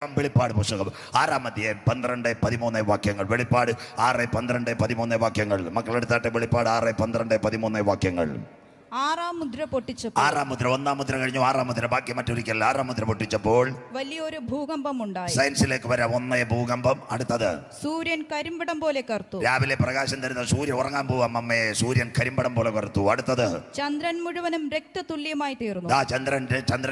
വെളിപ്പാട് പുസ്തകം 6-ാം അധ്യായം 12-13 വാക്യങ്ങൾ. വെളിപ്പാട് 6-12-13 വാക്യങ്ങൾ. മക്കളെടുത്താട്ടെ. വെളിപ്പാട് 6-12-13 വാക്യങ്ങൾ. ആറാം മുദ്ര പൊട്ടിച്ചപ്പോൾ, 6-ാം മുദ്ര, 1-ാം മുദ്ര കഴിഞ്ഞു, 6-ാം മുദ്ര ബാക്കി മറ്റൊരിക്കൽ. 6-ാം മുദ്ര പൊട്ടിച്ചപ്പോൾ വലിയൊരു ഭൂകമ്പം ഉണ്ടായി. സയൻസിലേക്ക് വരാം. ഭൂകമ്പം. അടുത്തത് സൂര്യൻ കരിമ്പടം പോലെ കറുത്തു. രാവിലെ പ്രകാശം തരുന്ന സൂര്യൻ ഉറങ്ങാൻ പോവാം അമ്മേ. സൂര്യൻ കരിമ്പടം പോലെ കറുത്തു. അടുത്തത് ചന്ദ്രൻ മുഴുവനും രക്തതുല്യമായി തീർന്നു. ചന്ദ്രൻ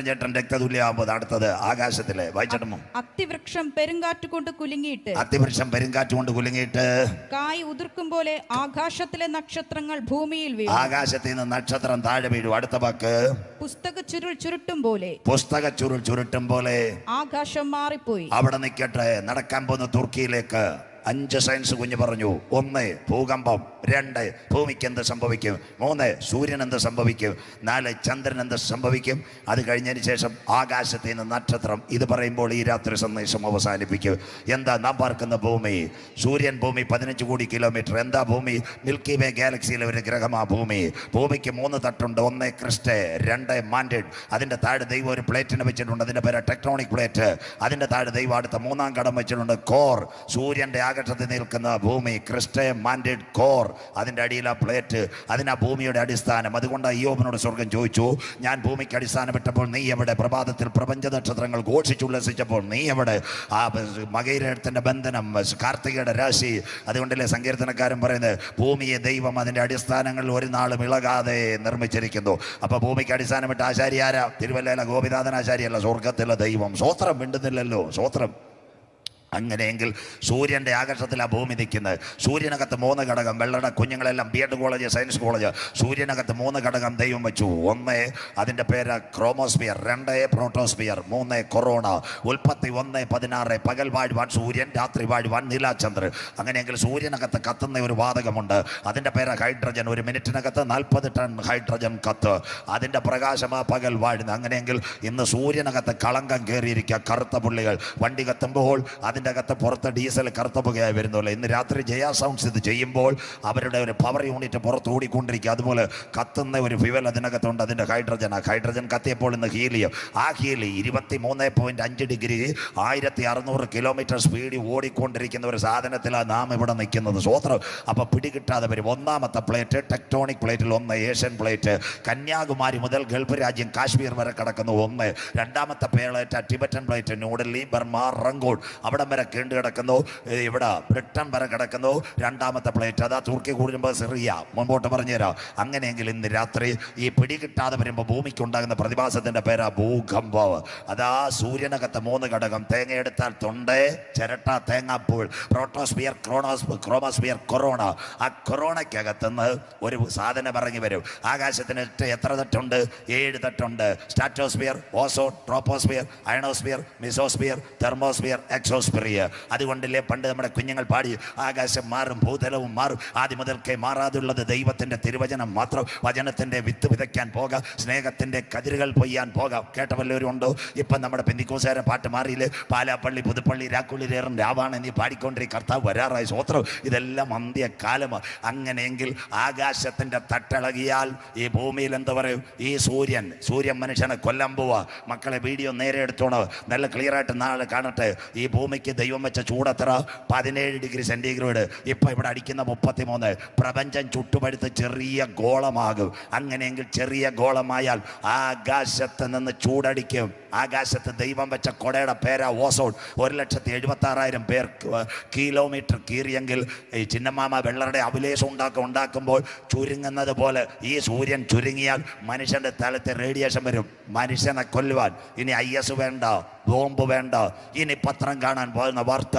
ചേട്ടൻ രക്തതുല്യമാകുമ്പോൾ അടുത്തത് ആകാശത്തിലെ വായിച്ചിടുമോ? അത്തിവൃക്ഷം പെരുങ്കാറ്റ് കൊണ്ട് കുലുങ്ങിയിട്ട്, അത്തിവൃക്ഷം പെരുങ്കാറ്റ് കൊണ്ട് കുലുങ്ങിയിട്ട് കായ് ഉതിർക്കും പോലെ ആകാശത്തിലെ നക്ഷത്രങ്ങൾ ഭൂമിയിൽ വീണു. ആകാശത്തിൽ നിന്ന് നക്ഷത്രം താഴെ വീഴും. അടുത്ത വാക്ക് പുസ്തക ചുരുൾ ചുരുട്ടും പോലെ, പുസ്തക ചുരുൾ ചുരുട്ടും പോലെ ആകാശം മാറിപ്പോയി. അവിടെ നിൽക്കട്ടെ. നടക്കാൻ പോകുന്ന തുർക്കിയിലേക്ക് 5 സയൻസ് കുഞ്ഞ് പറഞ്ഞു. 1 ഭൂകമ്പം, 2 ഭൂമിക്ക് എന്ത് സംഭവിക്കും, 3 സൂര്യൻ എന്ത് സംഭവിക്കും, 4 ചന്ദ്രൻ എന്ത് സംഭവിക്കും. അത് കഴിഞ്ഞതിന് ശേഷം ആകാശത്തിൽ നിന്ന് നക്ഷത്രം. ഇത് പറയുമ്പോൾ ഈ രാത്രി സന്ദേശം അവസാനിപ്പിക്കും. എന്താ നാം പാർക്കുന്ന ഭൂമി? സൂര്യൻ ഭൂമി 15 കോടി കിലോമീറ്റർ. എന്താ ഭൂമി? മിൽക്കി വേ ഗാലക്സിയിലെ ഒരു ഗ്രഹമാ ഭൂമി. ഭൂമിക്ക് 3 തട്ടുണ്ട്. 1 ക്രിസ്റ്റേ, 2 മാൻഡേഡ്. അതിൻ്റെ താഴെ ദൈവം ഒരു പ്ലേറ്റിനെ വെച്ചിട്ടുണ്ട്. അതിൻ്റെ പേര് ടെക്ടോണിക് പ്ലേറ്റ്. അതിൻ്റെ താഴെ ദൈവം അടുത്ത 3-ാം കടം വെച്ചിട്ടുണ്ട്, കോർ. സൂര്യൻ്റെ ആകാശത്തിൽ നിൽക്കുന്ന ഭൂമി ക്രിസ്റ്റേ, മാൻഡേഡ്, കോർ. അതിൻ്റെ അടിയിലാ പ്ലേറ്റ്. അതിനാ ഭൂമിയുടെ അടിസ്ഥാനം. അതുകൊണ്ട് അയ്യോബിനോട് സ്വർഗം ചോദിച്ചു, ഞാൻ ഭൂമിക്ക് അടിസ്ഥാനമിട്ടപ്പോൾ നീ എവിടെ? പ്രഭാതത്തിൽ പ്രപഞ്ച നക്ഷത്രങ്ങൾ ഘോഷിച്ചുല്ലസിച്ചപ്പോൾ നീ എവിടെ? ആ മകയിരത്തിൻ്റെ ബന്ധനം, കാർത്തികയുടെ രാശി. അതുകൊണ്ടല്ലേ സങ്കീർത്തനക്കാരൻ പറയുന്നത്, ഭൂമിയെ ദൈവം അതിൻ്റെ അടിസ്ഥാനങ്ങളിൽ ഒരു നാളും ഇളകാതെ നിർമ്മിച്ചിരിക്കുന്നു. അപ്പോൾ ഭൂമിക്ക് അടിസ്ഥാനമിട്ട ആശാരി ആരാ? തിരുവല്ലയിലെ ഗോപിനാഥൻ ആശാരിയല്ല, സ്വർഗത്തിലെ ദൈവം. സ്വോത്രം മിണ്ടുന്നില്ലല്ലോ. സ്വോത്രം. അങ്ങനെയെങ്കിൽ സൂര്യൻ്റെ ആകാശത്തിലാണ് ഭൂമി നിൽക്കുന്നത്. സൂര്യനകത്ത് 3 ഘടകം. വെള്ളയുടെ കുഞ്ഞുങ്ങളെല്ലാം BEd കോളേജ്, സയൻസ് കോളേജ്. സൂര്യനകത്ത് 3 ഘടകം ദൈവം വെച്ചു. 1 അതിൻ്റെ പേര് ക്രോമോസ്ഫിയർ, 2 പ്രോട്ടോസ്ഫിയർ, 3 കൊറോണ. ഉൽപ്പത്തി 1:16 പകൽ വാഴുവാൻ സൂര്യൻ, രാത്രി വാഴുവാൻ നീലാചന്ദ്രൻ. അങ്ങനെയെങ്കിൽ സൂര്യനകത്ത് കത്തുന്ന ഒരു വാതകമുണ്ട്. അതിൻ്റെ പേര് ഹൈഡ്രജൻ. 1 മിനിറ്റിനകത്ത് 40 ടൺ ഹൈഡ്രജൻ കത്ത്. അതിൻ്റെ പ്രകാശമാ പകൽ വാഴുന്നത്. അങ്ങനെയെങ്കിൽ ഇന്ന് സൂര്യനകത്ത് കളങ്കം കയറിയിരിക്കുക. കറുത്ത പുള്ളികൾ. വണ്ടി കത്തുമ്പോൾ അതിൻ്റെ അകത്ത് പുറത്ത് ഡീസൽ കറുത്ത പുകയായി വരുന്നില്ല. ഇന്ന് രാത്രി ജയ സൗണ്ട്സ് ഇത് ചെയ്യുമ്പോൾ അവരുടെ ഒരു പവർ യൂണിറ്റ് പുറത്ത് ഓടിക്കൊണ്ടിരിക്കുക. അതുപോലെ കത്തുന്ന ഒരു ഫ്യുവൽ അതിനകത്തുണ്ട്. അതിൻ്റെ ഹൈഡ്രജൻ. ആ ഹൈഡ്രജൻ കത്തിയപ്പോൾ ഇന്ന് ഹീലിയം. ആ ഹീലി 23.5 ഡിഗ്രി 1600 കിലോമീറ്റർ സ്പീഡിൽ ഓടിക്കൊണ്ടിരിക്കുന്ന ഒരു സാധനത്തിലാണ് നാം ഇവിടെ നിൽക്കുന്നത്. സ്വോത്രം. അപ്പോൾ പിടികിട്ടാതെ വരും. 1-ാമത്തെ പ്ലേറ്റ് ടെക്ടോണിക് പ്ലേറ്റിൽ 1 ഏഷ്യൻ പ്ലേറ്റ്. കന്യാകുമാരി മുതൽ ഗൾഫ് രാജ്യം കാശ്മീർ വരെ കിടക്കുന്നു 1. 2-ാമത്തെ plate Tibetan plate, New Delhi, Burma, Rangoon അവിടെ വരെ കേണ്ട് കിടക്കുന്നു. ഇവിടെ ബ്രിട്ടൻ വരെ കിടക്കുന്നു. 2-ാമത്തെ പ്ലേറ്റ് അതാ തുർക്കി കൂടുമ്പോൾ സിറിയ. മുൻപോട്ട് പറഞ്ഞുതരാം. അങ്ങനെയെങ്കിൽ ഇന്ന് രാത്രി ഈ പിടികിട്ടാതെ വരുമ്പോൾ ഭൂമിക്ക് ഉണ്ടാകുന്ന പ്രതിഭാസത്തിൻ്റെ പേരാ ഭൂകമ്പം. അതാ സൂര്യനകത്ത് 3 ഘടകം. തേങ്ങ എടുത്താൽ തൊണ്ട്, ചിരട്ട, തേങ്ങാപ്പൂൾ. പ്രോട്ടോസ്ഫിയർ, ക്രോമോസ്ഫിയർ, കൊറോണ. ആ കൊറോണയ്ക്കകത്തുനിന്ന് ഒരു സാധനം ഇറങ്ങി വരും. ആകാശത്തിന് എത്ര തട്ടുണ്ട്? 7 തട്ടുണ്ട്. Stratosphere, ozone, troposphere, ionosphere, mesosphere, thermosphere, exosphere. അതുകൊണ്ടല്ലേ പണ്ട് നമ്മുടെ കുഞ്ഞുങ്ങൾ പാടി, ആകാശം മാറും, ഭൂതലവും മാറും, ആദ്യം മുതൽക്കേ മാറാതുള്ളത് ദൈവത്തിൻ്റെ തിരുവചനം മാത്രം. വചനത്തിൻ്റെ വിത്ത് വിതയ്ക്കാൻ പോകാം, സ്നേഹത്തിൻ്റെ കതിരുകൾ പൊയ്യാൻ പോകാം. കേട്ട വല്ലവരും ഉണ്ടോ? ഇപ്പം നമ്മുടെ പെന്തിക്കോസുകാരെ പാട്ട് മാറിയില്ലേ? പാലാപ്പള്ളി, പുതുപ്പള്ളി, രാക്കുള്ളിലേറും രാവാണ് നീ പാടിക്കൊണ്ടിരിക്കും. കർത്താവ് വരാറായി. സ്വോത്രം. ഇതെല്ലാം അന്ത്യകാലമാണ്. അങ്ങനെയെങ്കിൽ ആകാശത്തിൻ്റെ തട്ടിളകിയാൽ ഈ ഭൂമിയിൽ എന്താ പറയും? ഈ സൂര്യൻ മനുഷ്യനെ കൊല്ലാൻ പോവാ. മക്കളെ വീഡിയോ നേരെ എടുത്തോണോ, നല്ല ക്ലിയറായിട്ട് നാളെ കാണട്ടെ. ഈ ഭൂമിക്ക് ദൈവം വെച്ച ചൂടത്ര 17 ഡിഗ്രി സെൻറ്റിഗ്രേഡ്. ഇപ്പം ഇവിടെ അടിക്കുന്ന 33. പ്രപഞ്ചം ചുട്ടുപഴുത്ത് ചെറിയ ഗോളമാകും. അങ്ങനെയെങ്കിൽ ചെറിയ ഗോളമായാൽ ആകാശത്ത് നിന്ന് ചൂടടിക്കും. ആകാശത്ത് ദൈവം വെച്ച കൊടയുടെ പേരാ ഓസോൺ. 1,76,000 പേർ കിലോമീറ്റർ കീറിയെങ്കിൽ ഈ ചിന്നമാമ വെള്ളരുടെ അഭിലേഷം ഉണ്ടാക്കുമ്പോൾ ചുരുങ്ങുന്നത് പോലെ ഈ സൂര്യൻ ചുരുങ്ങിയാൽ മനുഷ്യൻ്റെ തലത്തെ റേഡിയേഷൻ വരും. മനുഷ്യനെ കൊല്ലുവാൻ ഇനി IS വേണ്ട, ബോംബ് വേണ്ട. ഇനി പത്രം കാണാൻ പോകുന്ന വാർത്ത,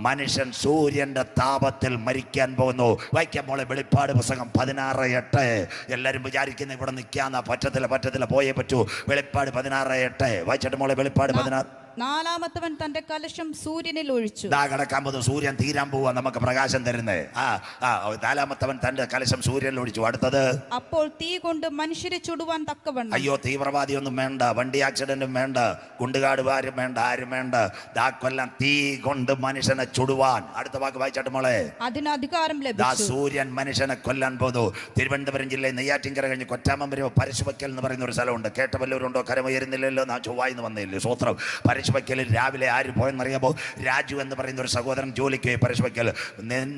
മനുഷ്യൻ സൂര്യൻ്റെ താപത്തിൽ മരിക്കാൻ പോകുന്നു. വായിക്കാൻ പോലെ വെളിപ്പാട് പുസ്തകം 16:8. എല്ലാവരും വിചാരിക്കുന്ന ഇവിടെ നിൽക്കാന്ന. പറ്റത്തില്ല, പോയേ പറ്റൂ. വെളിപ്പാട് 16:8 വായിച്ചിട്ട് മോളെ. വെളിപ്പാട് 16. 4-ാമത്തവൻ തന്റെ കലശം സൂര്യനിൽ ഒഴിച്ചു. കിടക്കാൻ പോകുന്നു. സൂര്യൻ തീരാൻ പോവാ നമുക്ക് പ്രകാശം തരുന്നേ. 4-ാമത്തവൻ തന്റെ കലശം സൂര്യനിൽ ഒഴിച്ചു. അടുത്തത്, അപ്പോൾ തീ കൊണ്ട് മനുഷ്യരെ ചുടുവാൻ തക്കവണ്ണം. അയ്യോ, തീവ്രവാദിയൊന്നും വേണ്ട, വണ്ടി ആക്സിഡന്റും വേണ്ട, കുണ്ടുകാടുകാരും വേണ്ട, ആരും വേണ്ട. കൊല്ലം തീ കൊണ്ട് മനുഷ്യനെ ചുടുവാൻ. അടുത്ത വാക്ക് വായിച്ചാട്ട് മോളെ. അതിന് അധികാരം ലഭിച്ചു. സൂര്യൻ മനുഷ്യനെ കൊല്ലാൻ പോകുന്നു. തിരുവനന്തപുരം ജില്ലയിൽ നെയ്യാറ്റിൻകര കഴിഞ്ഞ് കൊറ്റാമം വരെ പരശുവയ്ക്കൽ എന്ന് പറയുന്ന ഒരു സ്ഥലമുണ്ട്. കേട്ട വല്ലവരുണ്ടോ? കരമുയരുന്നില്ലല്ലോ, നാ ചൊവ്വായിന്ന് വന്നില്ലേ? സ്വോത്രം. പരശുവയ്ക്കലിൽ രാവിലെ ആര് പോയെന്നറിയാമോ? രാജു എന്ന് പറയുന്ന ഒരു സഹോദരൻ ജോലിക്ക് പോയി പരശുവയ്ക്കൽ.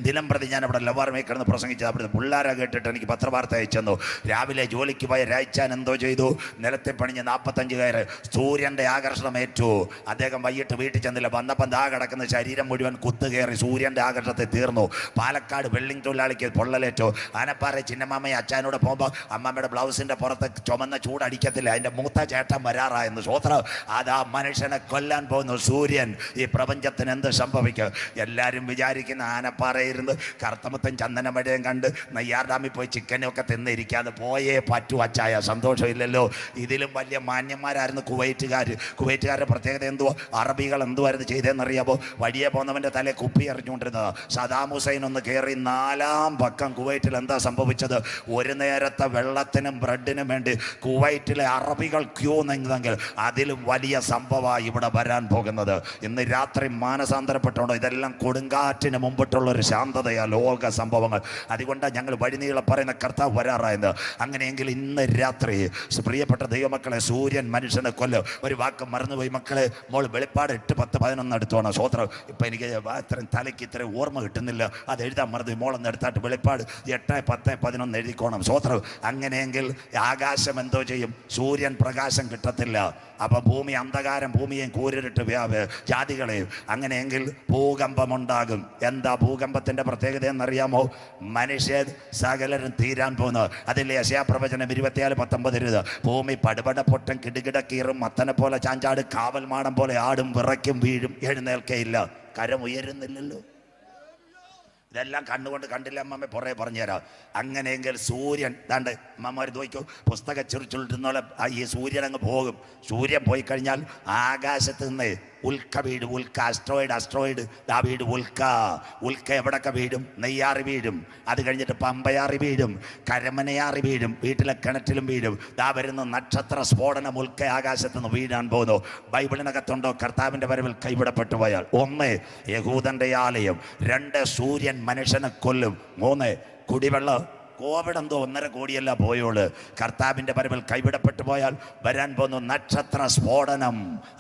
ദിനം പ്രതി ഞാൻ അവിടെ ലവാർമേ കിടന്ന് പ്രസംഗിച്ചത്. അവിടുത്തെ പിള്ളേരെ കേട്ടിട്ട് എനിക്ക് പത്രവാർത്ത അയച്ചെന്നു. രാവിലെ ജോലിക്ക് പോയ രായ്ച്ചാൻ എന്തോ ചെയ്തു? നിലത്തെ പണിഞ്ഞ് 45 കയറ് സൂര്യൻ്റെ ആകർഷണം ഏറ്റു. അദ്ദേഹം വൈകിട്ട് വീട്ടിൽ ചെന്നില്ല. വന്നപ്പം ദാ കിടക്കുന്ന ശരീരം മുഴുവൻ കുത്തു കയറി സൂര്യൻ്റെ ആകർഷണത്തിൽ തീർന്നു. പാലക്കാട് വെള്ളിങ് തൊഴിലാളിക്ക് പൊള്ളലേറ്റു. ആനപ്പാറ ചിന്നമ്മയും അച്ഛനോട് പോകുമ്പോൾ അമ്മമ്മയുടെ ബ്ലൗസിൻ്റെ പുറത്ത് ചുമന്ന ചൂടടിക്കത്തില്ല, അതിൻ്റെ മൂത്ത ചേട്ടൻ വരാറായെന്ന്. സ്വോത്രം. അതാ മനുഷ്യനെ കൊല്ലാൻ പോകുന്നു സൂര്യൻ. ഈ പ്രപഞ്ചത്തിന് എന്ത് സംഭവിക്കും? എല്ലാവരും വിചാരിക്കുന്ന ആനപ്പാറയിരുന്ന് കറുത്തമുത്തൻ ചന്ദനമഴയും കണ്ട് നെയ്യാർ ഡാമിൽ പോയി ചിക്കനൊക്കെ തിന്നിരിക്കാതെ പോയേ പറ്റൂ അച്ചായ. സന്തോഷമില്ലല്ലോ. ഇതിലും വലിയ മാന്യന്മാരായിരുന്നു കുവൈറ്റുകാരുടെ പ്രത്യേകത എന്തുവാ? അറബികൾ എന്തുവായിരുന്നു ചെയ്തതെന്നറിയാമോ? വഴിയെ പോകുന്നവൻ്റെ തലേ കുപ്പി എറിഞ്ഞുകൊണ്ടിരുന്നത്. സദാം ഹുസൈൻ ഒന്ന് കയറി 4-ാം പക്കം കുവൈറ്റിൽ എന്താ സംഭവിച്ചത്? ഒരു നേരത്തെ വെള്ളത്തിനും ബ്രെഡിനും വേണ്ടി കുവൈറ്റിലെ അറബികൾ ക്യൂ നിന്നെങ്കിൽ അതിലും വലിയ സംഭവമായി ഇവിടെ വരാൻ പോകുന്നത്. ഇന്ന് രാത്രി മാനസാന്തരപ്പെട്ടുണ്ടോ? ഇതെല്ലാം കൊടുങ്കാറ്റിന് മുമ്പിട്ടുള്ളൊരു ശാന്തതയാ ലോക സംഭവങ്ങൾ. അതുകൊണ്ടാണ് ഞങ്ങൾ വഴിനീളം പറയുന്ന കർത്താവ് വരാറായത്. അങ്ങനെയെങ്കിൽ ഇന്ന് രാത്രി പ്രിയപ്പെട്ട ദൈവമക്കളെ, സൂര്യൻ മനുഷ്യനെ കൊല്ലും. ഒരു വാക്ക് മറന്നുപോയി മക്കളെ. മോൾ വെളിപ്പാട് 8-10-11 എടുത്തോണം. സ്വോത്രം. ഇപ്പം എനിക്ക് ഇത്രയും തലയ്ക്ക് ഇത്രയും ഓർമ്മ കിട്ടുന്നില്ല, അത് എഴുതാൻ മറന്നു. മോളൊന്ന് എടുത്താട്ട് വെളിപ്പാട് 8-10-11 എഴുതിക്കോണം. സ്വോത്രം. അങ്ങനെയെങ്കിൽ ആകാശം എന്തോ ചെയ്യും? സൂര്യൻ പ്രകാശം കിട്ടത്തില്ല. അപ്പം ഭൂമി അന്ധകാരം, ഭൂമിയെയും കൂരിട്ട് ജാതികളെയും. അങ്ങനെയെങ്കിൽ ഭൂകമ്പമുണ്ടാകും. എന്താ ഭൂകമ്പത്തിൻ്റെ പ്രത്യേകത എന്നറിയാമോ? മനുഷ്യൻ സകലരും തീരാൻ പോകുന്നു. അതിലെ യെശയ്യാപ്രവചനം 24:19. ഭൂമി പടുപട പൊട്ടും, കിടുകിട കീറും, മത്തനെ പോലെ ചാഞ്ചാട്, കാവൽ മാടം പോലെ ആടും, വിറയ്ക്കും, വീഴും, എഴുന്നേൽക്കയില്ല. കരം ഉയരുന്നില്ലല്ലോ. ഇതെല്ലാം കണ്ണുകൊണ്ട് കണ്ടില്ല അമ്മമ്മ പുറകെ പറഞ്ഞുതരാം. അങ്ങനെയെങ്കിൽ സൂര്യൻ ദാണ്ട് അമ്മമാർ നോക്കൂ, പുസ്തകം ചിരിച്ചുകൊണ്ടിരുന്നോളെ ഈ സൂര്യൻ അങ്ങ് പോകും. സൂര്യൻ പോയി കഴിഞ്ഞാൽ ആകാശത്ത് നിന്ന് ഉൽക്ക വീടും. ഉൽക്ക അസ്ട്രോയിഡ് ദാ വീട്. ഉൽക്ക എവിടൊക്കെ വീടും? നെയ്യാറി വീടും. അത് കഴിഞ്ഞിട്ട് പമ്പയാറി വീടും, കരമനയാറി വീടും, വീട്ടിലെ കിണറ്റിലും വീടും. ദാ വരുന്ന നക്ഷത്ര സ്ഫോടനം. ഉൽക്ക ആകാശത്ത് നിന്ന് വീഴാൻ പോകുന്നു. ബൈബിളിനകത്തുണ്ടോ? കർത്താവിൻ്റെ വരവിൽ കൈവിടപ്പെട്ടു പോയാൽ 1 യഹൂദൻ്റെ ആലയം, 2 സൂര്യൻ മനുഷ്യനെ കൊല്ലും, 3 കുടിവെള്ളം. കോവിഡ് എന്തോ 1.5 കോടിയല്ല പോയോള്. കർത്താവിൻ്റെ വരവിൽ കൈവിടപ്പെട്ടു പോയാൽ വരാൻ പോകുന്നു നക്ഷത്ര സ്ഫോടനം.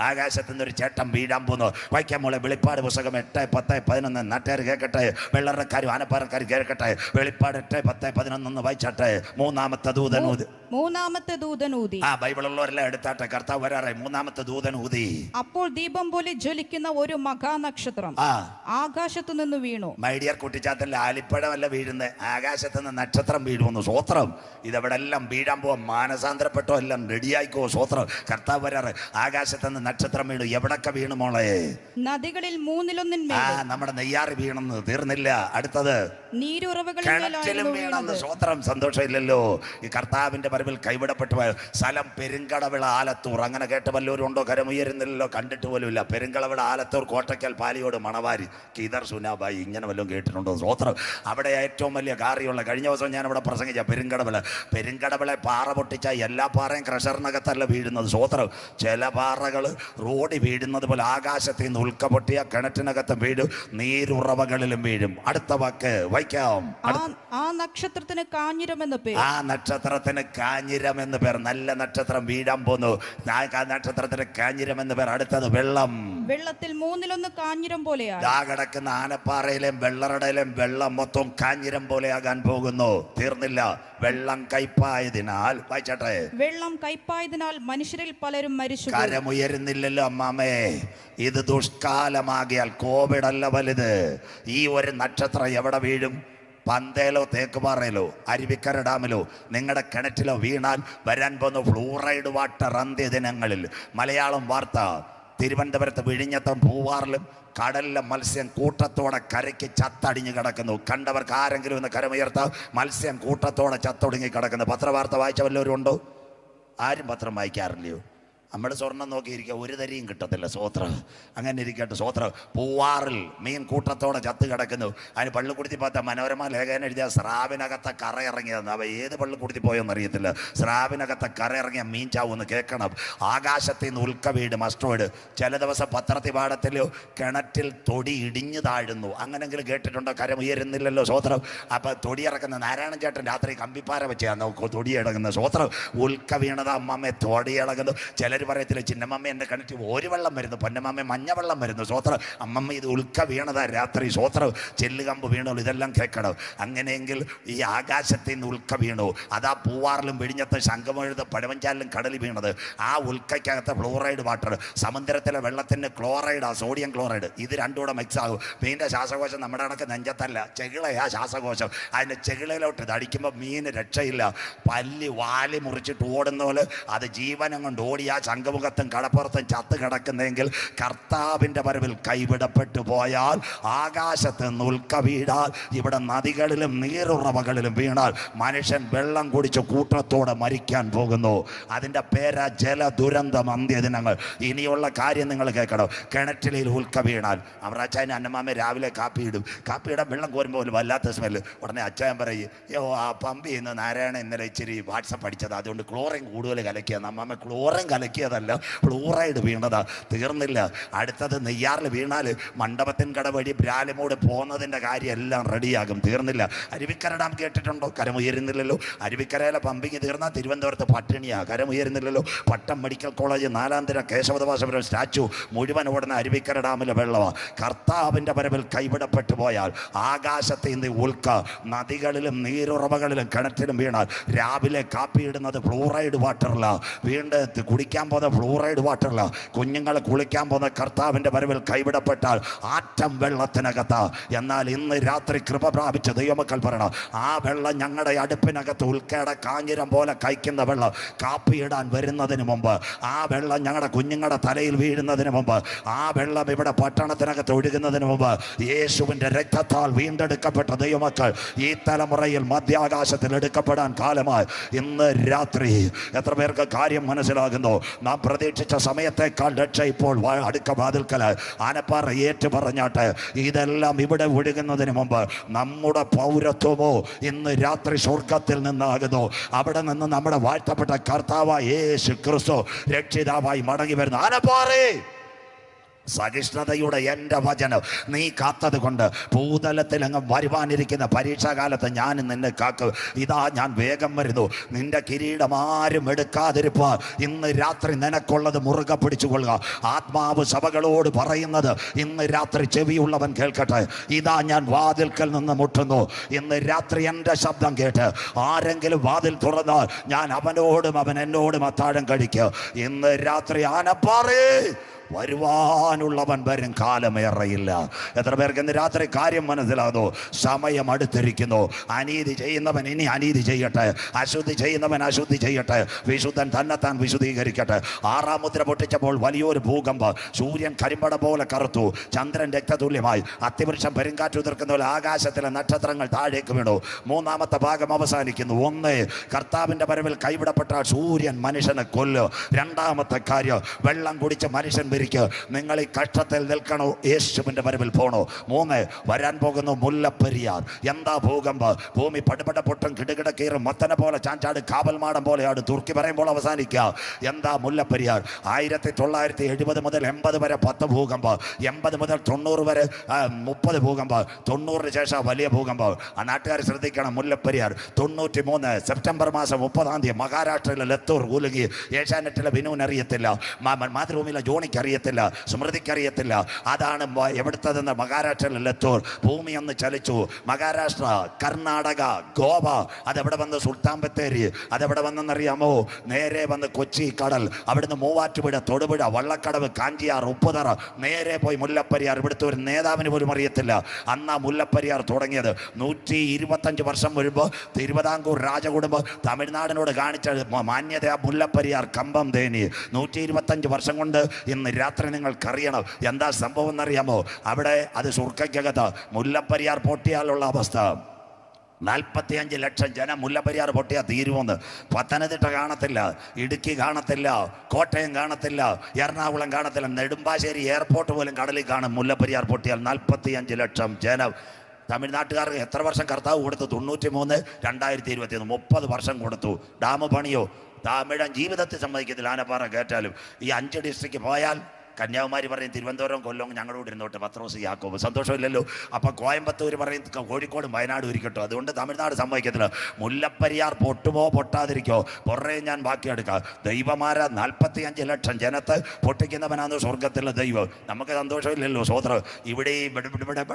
ആകാശത്തു നിന്നൊരു ചേട്ടൻ വീഴാൻ പോകുന്നു. വായിക്കാൻ മോളെ വെളിപ്പാട് പുസ്തകം 8-10-11. നാട്ടുകാർ കേൾക്കട്ടെ, വെള്ളറക്കാരും ആനപ്പാറക്കാരും കേൾക്കട്ടെ. വെളിപ്പാട് 8-10-11 വായിച്ചാട്ടെ. മൂന്നാമത്തെ ദൂതൻ ഊതി. ആ ബൈബിളുള്ളവരെല്ലാം എടുത്താട്ടെ. കർത്താവ് വരാറായി. മൂന്നാമത്തെ ദൂതൻ ഊതി. അപ്പോൾ ദീപം പോലെ ജ്വലിക്കുന്ന ഒരു മഹാനക്ഷത്രം ആകാശത്തു നിന്ന് വീണു. മൈഡിയർ കുട്ടിച്ചാത്തല്ല ആലിപ്പഴമല്ല വീഴുന്നത്, ആകാശത്ത് നിന്ന് നക്ഷത്രം വീഴുമെന്ന്. സ്വോത്രം. ഇതെവിടെ എല്ലാം വീഴാൻ പോവാം. മാനസാന്തരപ്പെട്ടോ എല്ലാം റെഡിയായിക്കോ. സ്വോത്രം. കർത്താവ് വരാറ്. ആകാശത്ത് നിന്ന് നക്ഷത്രം വീണു. എവിടൊക്കെ വീണു മോളെ? നദികളിൽ 3-1 നമ്മുടെ നെയ്യാറ് വീണെന്ന് തീർന്നില്ല. അടുത്തത് നീരുറവുകളിലും വീണെന്ന്. സ്വോത്രം. സന്തോഷമില്ലല്ലോ. ഈ കർത്താവിന്റെ വരവിൽ കൈവിടപ്പെട്ടു പോയ സ്ഥലം പെരുങ്കടവിള ആലത്തൂർ. അങ്ങനെ കേട്ട് വല്ലവരും ഉണ്ടോ? കരമുയരുന്നില്ലല്ലോ. കണ്ടിട്ട് പോലും ഇല്ല. പെരുങ്കടവിള ആലത്തൂർ, കോട്ടയ്ക്കൽ, പാലിയോട്, മണവാരി, കീദർ, സുനാബായി, ഇങ്ങനെ വല്ലതും കേട്ടിട്ടുണ്ടോ? സ്വോത്രം. അവിടെ ഏറ്റവും വലിയ കാര്യമുള്ള കഴിഞ്ഞ ദിവസം ഞാൻ അവിടെ പ്രസംഗിച്ച പെരുങ്കടവിളെ പാറ പൊട്ടിച്ച എല്ലാ പാറയും ക്രഷറിനകത്തല്ല വീഴുന്നത്. സ്വോത്രം. ചില പാറകൾ റോഡിൽ വീഴുന്നത് പോലെ ആകാശത്തിൽ നിന്ന് ഉൽക്ക പൊട്ടിയ കിണറ്റിനകത്ത് വീഴും, നീരുറവകളിലും വീഴും. അടുത്ത വാക്ക് വായിക്കാം. ആ നക്ഷത്രത്തിന് കാഞ്ഞിരമെന്ന് പേര്. ആ നക്ഷത്രത്തിന് കാഞ്ഞിരമെന്ന് പേർ. നല്ല നക്ഷത്രം വീഴാൻ പോന്നു. നക്ഷത്രത്തിന് കാഞ്ഞിരമെന്ന് പേർ. അടുത്തത് വെള്ളത്തിൽ 3-1 കാഞ്ഞിരം പോലെയാണ്. ദാ കിടക്കുന്ന ആനപ്പാറയിലെയും വെള്ളറടയിലെയും വെള്ളം മൊത്തം കാഞ്ഞിരം പോലെയാകാൻ പോകുന്നു. തീർന്നില്ല. വെള്ളം കയ്പായതിനാൽ വായിച്ചാട്ടെ. വെള്ളം കയ്പായതിനാൽ മനുഷ്യരിൽ പലരും മരിച്ചു. കരമുയരുന്നില്ലല്ലോ അമ്മാമേ. ഇത് ദുഷ്കാലമാകിയാൽ കോവിഡ് അല്ല വലുത്. ഈ ഒരു നക്ഷത്രം എവിടെ വീഴും? പന്തയിലോ തേക്കുപാറയിലോ അരുവിക്കര ഡാമിലോ നിങ്ങളുടെ കിണറ്റിലോ വീണാൽ വരാൻ പോകുന്ന ഫ്ലൂറൈഡ് വാട്ടർ അന്ത്യദിനങ്ങളിൽ. മലയാളം വാർത്ത. തിരുവനന്തപുരത്ത് വിഴിഞ്ഞത്തും പൂവാറിലും കടലിലെ മത്സ്യം കൂട്ടത്തോടെ കരയ്ക്ക് ചത്തടിഞ്ഞ് കിടക്കുന്നു. കണ്ടവർക്ക് ആരെങ്കിലും ഇന്ന് കരമുയർത്താം. മത്സ്യം കൂട്ടത്തോടെ ചത്തൊടുങ്ങി കിടക്കുന്നു. പത്രവാർത്ത വായിച്ച വല്ലവരും ഉണ്ടോ? ആരും പത്രം വായിക്കാറില്ലയോ? നമ്മുടെ സ്വർണം നോക്കിയിരിക്കുക, ഒരു തരിയും കിട്ടത്തില്ല. സ്വോത്രം. അങ്ങനെ ഇരിക്കട്ടെ. സ്വോത്രം. പൂവാറിൽ മീൻ കൂട്ടത്തോടെ ചത്ത് കിടക്കുന്നു. അതിന് പള്ളിക്കുടുത്തി பார்த்த മനോരമ ലേഖനം എഴുതിയ സ്രാവിനകത്തെ കറ ഇറങ്ങിയതെന്ന്. അവ ഏത് പള്ളിക്കുടുത്തി പോയെന്ന് അറിയത്തില്ല. സ്രാവിനകത്തെ കറ ഇറങ്ങിയ മീൻ ചാവൂന്ന് കേൾക്കണം. ആകാശത്തിൽ നിന്ന് ഉൽക്ക വീട്, മസ്റ്റോയിഡ്. ചില ദിവസം പത്രത്തിപാടത്തിലോ കിണറ്റിൽ തൊടി ഇടിഞ്ഞു താഴുന്നു. അങ്ങനെങ്കിലും കേട്ടിട്ടുണ്ടോ? കരമുയരുന്നില്ലല്ലോ. സ്വോത്രം. അപ്പം തൊടി ഇറക്കുന്ന നാരായണൻ ചേട്ടൻ രാത്രി കമ്പിപ്പാര വെച്ചാൽ തൊടി ഇടങ്ങുന്നത്. സ്വോത്രം. ഉൽക്ക വീണത് അമ്മമ്മ തൊടി ഇളകുന്നു. ചിലർ ചിലർ പറയത്തില്ല, ചിന്നമ്മ എൻ്റെ കിണറ്റിൽ ഒരു വെള്ളം വരുന്നു, പൊന്നമ്മ മഞ്ഞ വെള്ളം വരുന്നു, സ്വോത്രം. അമ്മമ്മ ഇത് ഉൽക്ക വീണതാ രാത്രി, സ്വോത്രം. ചെല്ലുകമ്പ് വീണോ, ഇതെല്ലാം കേൾക്കണം. അങ്ങനെയെങ്കിൽ ഈ ആകാശത്തിൽ നിന്ന് ഉൽക്ക വീണു, അതാ പൂവാറിലും വിഴിഞ്ഞത്ത് ശംഖമെഴുത്ത് പഴവഞ്ചാലിലും കടലിൽ വീണത്. ആ ഉൽക്കയ്ക്കകത്ത് ഫ്ലൂറൈഡ് വാട്ടർ, സമുദ്രത്തിലെ വെള്ളത്തിന് ക്ലോറൈഡാ, സോഡിയം ക്ലോറൈഡ്. ഇത് രണ്ടും കൂടെ മിക്സ് ആകും. മീനിൻ്റെ ശ്വാസകോശം നമ്മുടെ കണക്ക് നെഞ്ചത്തല്ല, ചെകിളയാ ശ്വാസകോശം. അതിൻ്റെ ചെകിളയിലോട്ട് ഇത് അടിക്കുമ്പോൾ മീന് രക്ഷയില്ല. പല്ലി വാലി മുറിച്ചിട്ട് ഓടുന്ന പോലെ അത് ജീവനം കൊണ്ട് ഓടി ആ ശംഖുമുഖത്തും കടപ്പുറത്തും ചത്ത് കിടക്കുന്നെങ്കിൽ കർത്താവിൻ്റെ വരവിൽ കൈവിടപ്പെട്ടു പോയാൽ, ആകാശത്ത് നിന്ന് ഉൽക്ക വീണാൽ, ഇവിടെ നദികളിലും നീരുറവകളിലും വീണാൽ മനുഷ്യൻ വെള്ളം കുടിച്ച് കൂട്ടത്തോടെ മരിക്കാൻ പോകുന്നു. അതിൻ്റെ പേരാ ജല ദുരന്തം, അന്ത്യദിനങ്ങൾ. ഇനിയുള്ള കാര്യം നിങ്ങൾ കേൾക്കണം. കിണറ്റിൽ ഉൽക്ക വീണാൽ അവരുടെ അച്ചായനും അന്നമാമ രാവിലെ കാപ്പിയിടും. കാപ്പിയിടാൻ വെള്ളം കോരുമ്പോൾ വല്ലാത്ത സ്മെല്ല്. ഉടനെ അച്ചായൻ പറയും, ആ പമ്പ് ചെയ്യുന്ന നാരായണ ഇന്നലെ ഇച്ചിരി വാട്സപ്പ് അടിച്ചത്, അതുകൊണ്ട് ക്ലോറിൻ കൂടുതൽ കലക്കിയത്. അമ്മമ്മ ക്ലോറിൻ കലക്കിയതല്ല, ഫ്ലൂറൈഡ് വീണതാ. തീർന്നില്ല, അടുത്തത് നെയ്യാറിൽ വീണാൽ മണ്ഡപത്തിൻ കട വഴി ബ്രാലിമോട് പോകുന്നതിൻ്റെ കാര്യം എല്ലാം റെഡിയാകും. തീർന്നില്ല. അരുവിക്കര ഡാം കേട്ടിട്ടുണ്ടോ? കരമുയരുന്നില്ലല്ലോ. അരുവിക്കരയിലെ പമ്പിങ് തീർന്നാൽ തിരുവനന്തപുരത്ത് പട്ടിണിയാ, കരമുയരുന്നില്ലല്ലോ. പട്ടം മെഡിക്കൽ കോളേജ്, നാലാന്തര കേശവദാസപുരം സ്റ്റാച്ചു മുഴുവൻ ഓടുന്ന അരുവിക്കര ഡാമിലെ വെള്ളമാണ്. കർത്താവിൻ്റെ വരവിൽ കൈവിടപ്പെട്ടു പോയാൽ ആകാശത്ത് നിന്ന് ഉൽക്ക നദികളിലും നീരുറവകളിലും കിണറ്റിലും വീണാൽ, രാവിലെ കാപ്പിയിടുന്നത് ഫ്ലൂറൈഡ് വാട്ടറില, വീണ്ടും കുടിക്കാൻ പോകുന്ന ഫ്ലൂറൈഡ് വാട്ടറില, കുഞ്ഞുങ്ങൾ കുളിക്കാൻ പോകുന്ന കർത്താവിൻ്റെ വരവിൽ കൈവിടപ്പെട്ടാൽ ആറ്റം വെള്ളത്തിനകത്ത്. എന്നാൽ ഇന്ന് രാത്രി കൃപ പ്രാപിച്ച ദൈവമക്കൾ പറയണം, ആ വെള്ളം ഞങ്ങളുടെ അടുപ്പിനകത്ത് ഉൽക്കയുടെ കാഞ്ഞിരം പോലെ കഴിക്കുന്ന വെള്ളം കാപ്പിയിടാൻ വരുന്നതിന് മുമ്പ്, ആ വെള്ളം ഞങ്ങളുടെ കുഞ്ഞുങ്ങളുടെ തലയിൽ വീഴുന്നതിന് മുമ്പ്, ആ വെള്ളം ഇവിടെ പട്ടണത്തിനകത്ത് ഒഴുകുന്നതിന് മുമ്പ്, യേശുവിൻ്റെ രക്തത്താൽ വീണ്ടെടുക്കപ്പെട്ട ദൈവമക്കൾ ഈ തലമുറയിൽ മധ്യാകാശത്തിൽ എടുക്കപ്പെടാൻ കാലമായി. ഇന്ന് രാത്രി എത്ര പേർക്ക് കാര്യം മനസ്സിലാകുന്നു? നാം പ്രതീക്ഷിച്ച സമയത്തേക്കാൾ രക്ഷ ഇപ്പോൾ അടുക്ക വാതിൽക്കൽ ആനപ്പാറ ഏറ്റു പറഞ്ഞാട്ട് ഇതെല്ലാം ഇവിടെ ഒഴുകുന്നതിന് മുമ്പ് നമ്മുടെ പൗരത്വമോ ഇന്ന് രാത്രി സ്വർഗത്തിൽ നിന്നാകുന്നു. അവിടെ നിന്ന് നമ്മുടെ വാഴ്ത്തപ്പെട്ട കർത്താവായ യേശു ക്രിസ്തു രക്ഷിതാവായി മടങ്ങി വരുന്നു. ആനപ്പാറേ, സഹിഷ്ണുതയുടെ എൻ്റെ വചനം നീ കാത്തത് കൊണ്ട് ഭൂതലത്തിൽ അങ്ങ് വരുവാനിരിക്കുന്ന പരീക്ഷാകാലത്ത് ഞാൻ നിന്നെ കാക്കും. ഇതാ ഞാൻ വേഗം വരുന്നു. നിന്റെ കിരീടം ആരും എടുക്കാതിരിപ്പാൻ ഇന്ന് രാത്രി നിനക്കുള്ളത് മുറുകെ പിടിച്ചുകൊള്ളുക. ആത്മാവ് സഭകളോട് പറയുന്നത് ഇന്ന് രാത്രി ചെവിയുള്ളവൻ കേൾക്കട്ടെ. ഇതാ ഞാൻ വാതിൽക്കൽ നിന്ന് മുട്ടുന്നു. ഇന്ന് രാത്രി എൻ്റെ ശബ്ദം കേട്ട് ആരെങ്കിലും വാതിൽ തുറന്നാൽ ഞാൻ അവനോടും അവൻ എന്നോടും അത്താഴം കഴിക്കുക. ഇന്ന് രാത്രി ആനപ്പാറേ, വരുവാനുള്ളവൻ വരും, കാലമേറയില്ല. എത്ര പേർക്ക് ഇന്ന് രാത്രി കാര്യം മനസ്സിലാകുന്നു? സമയം അടുത്തിരിക്കുന്നു. അനീതി ചെയ്യുന്നവൻ ഇനി അനീതി ചെയ്യട്ടെ, അശുദ്ധി ചെയ്യുന്നവൻ അശുദ്ധി ചെയ്യട്ടെ, വിശുദ്ധൻ തന്നെത്താൻ വിശുദ്ധീകരിക്കട്ടെ. 6-ാം മുദ്ര പൊട്ടിച്ചപ്പോൾ വലിയൊരു ഭൂകമ്പം, സൂര്യൻ കരിമ്പട പോലെ കറുത്തു, ചന്ദ്രൻ രക്തതുല്യമായി, അത്തിവൃക്ഷം പെരുങ്കാറ്റ് ഉതിർക്കുന്ന പോലെ ആകാശത്തിലെ നക്ഷത്രങ്ങൾ താഴേക്ക് വീണു. 3-ാമത്തെ ഭാഗം അവസാനിക്കുന്നു. 1, കർത്താവിൻ്റെ വരവിൽ കൈവിടപ്പെട്ടാൽ സൂര്യൻ മനുഷ്യനെ കൊല്ലും. 2-ാമത്തെ കാര്യം, വെള്ളം കുടിച്ച് മനുഷ്യൻ നിങ്ങൾ ഈ കഷ്ടത്തിൽ നിൽക്കണോ, യേശുവിൻ്റെ വരവിൽ പോണോ? 3, വരാൻ പോകുന്നു മുല്ലപ്പെരിയാർ. എന്താ ഭൂകമ്പം? ഭൂമി പടുപട പൊട്ടും, കിടുകിട കീറും, മത്തനെ പോലെ ചാഞ്ചാട്, കാവൽമാടം പോലെയാണ്. തുർക്കി പറയുമ്പോൾ അവസാനിക്കുക. എന്താ മുല്ലപ്പെരിയാർ? 1970 മുതൽ 80 വരെ 10 ഭൂകമ്പം, 80 മുതൽ 90 വരെ 30 ഭൂകമ്പം, 90-ന് ശേഷം വലിയ ഭൂകമ്പം. ആ നാട്ടുകാർ ശ്രദ്ധിക്കണം. മുല്ലപ്പെരിയാർ 93 സെപ്റ്റംബർ മാസം 30-ാം തീയതി മഹാരാഷ്ട്രയിലെ ലത്തൂർ കുലുങ്ങി. ഏഷ്യാനെറ്റിലെ ബിനുവിന് അറിയത്തില്ല, മാതൃഭൂമിയിലെ ജോണിക്ക് അറിയത്തില്ല, സ്മൃതിക്കറിയത്തില്ല. അതാണ് എവിടുത്തതെന്ന് മഹാരാഷ്ട്രയിലെ ലത്തൂർ. ഭൂമി ഒന്ന് ചലിച്ചു. മഹാരാഷ്ട്ര, കർണാടക, ഗോവ, അതെവിടെ വന്ന് സുൽത്താൻ ബത്തേരി, അതെവിടെ വന്നെന്നറിയാമോ? നേരെ വന്ന് കൊച്ചി കടൽ, അവിടുന്ന് മൂവാറ്റുപുഴ, തൊടുപുഴ, വള്ളക്കടവ്, കാഞ്ചിയാർ, ഉപ്പുതറ, നേരെ പോയി മുല്ലപ്പെരിയാർ. ഇവിടുത്തെ ഒരു നേതാവിന് പോലും അറിയത്തില്ല അന്നാ മുല്ലപ്പെരിയാർ തുടങ്ങിയത്. 125 വർഷം മുൻപ് തിരുവിതാംകൂർ രാജകുടുംബം തമിഴ്നാടിനോട് കാണിച്ച മാന്യത മുല്ലപ്പെരിയാർ കമ്പം തേനി. 125 വർഷം കൊണ്ട് ഇന്ന് രാത്രി നിങ്ങൾക്കറിയണം എന്താ സംഭവം എന്നറിയാമോ? അവിടെ അത് സുർക്കയ്ക്കകത്ത് മുല്ലപ്പെരിയാർ പൊട്ടിയാലുള്ള അവസ്ഥ. 45 ലക്ഷം ജനം മുല്ലപ്പെരിയാർ പൊട്ടിയാൽ തീരുമെന്ന്. പത്തനംതിട്ട കാണത്തില്ല, ഇടുക്കി കാണത്തില്ല, കോട്ടയം കാണത്തില്ല, എറണാകുളം കാണത്തില്ല, നെടുമ്പാശ്ശേരി എയർപോർട്ട് പോലും കടലിൽ കാണും മുല്ലപ്പെരിയാർ പൊട്ടിയാൽ. 45 ലക്ഷം ജനം. തമിഴ്നാട്ടുകാർക്ക് എത്ര വർഷം കർത്താവ് കൊടുത്തു? 93, 2021, 30 വർഷം കൊടുത്തു. ഡാം പണിയോ? തമിഴൻ ജീവിതത്തിൽ സമ്മതിക്കത്തില്ല. ആനപ്പാറ കയറ്റാലും ഈ 5 ഡിസ്ട്രിക്റ്റ് പോയാൽ കന്യാകുമാരി പറയും തിരുവനന്തപുരം കൊല്ലം ഞങ്ങളോട് ഇരുന്നോട്ട് പത്രോസ് യാക്കോബ്, സന്തോഷമില്ലല്ലോ. അപ്പം കോയമ്പത്തൂർ പറയും കോഴിക്കോടും വയനാടും ഇരിക്കട്ടോ. അതുകൊണ്ട് തമിഴ്നാട് സമ്മതിക്കത്തില്ല. മുല്ലപ്പെരിയാർ പൊട്ടുമോ പൊട്ടാതിരിക്കോ, പുറേ ഞാൻ ബാക്കിയെടുക്കാം. ദൈവമാര 45 ലക്ഷം ജനത്തെ പൊട്ടിക്കുന്നവനാണ് സ്വർഗത്തിലെ ദൈവം. നമുക്ക് സന്തോഷമില്ലല്ലോ. സ്വോത്രം. ഇവിടെ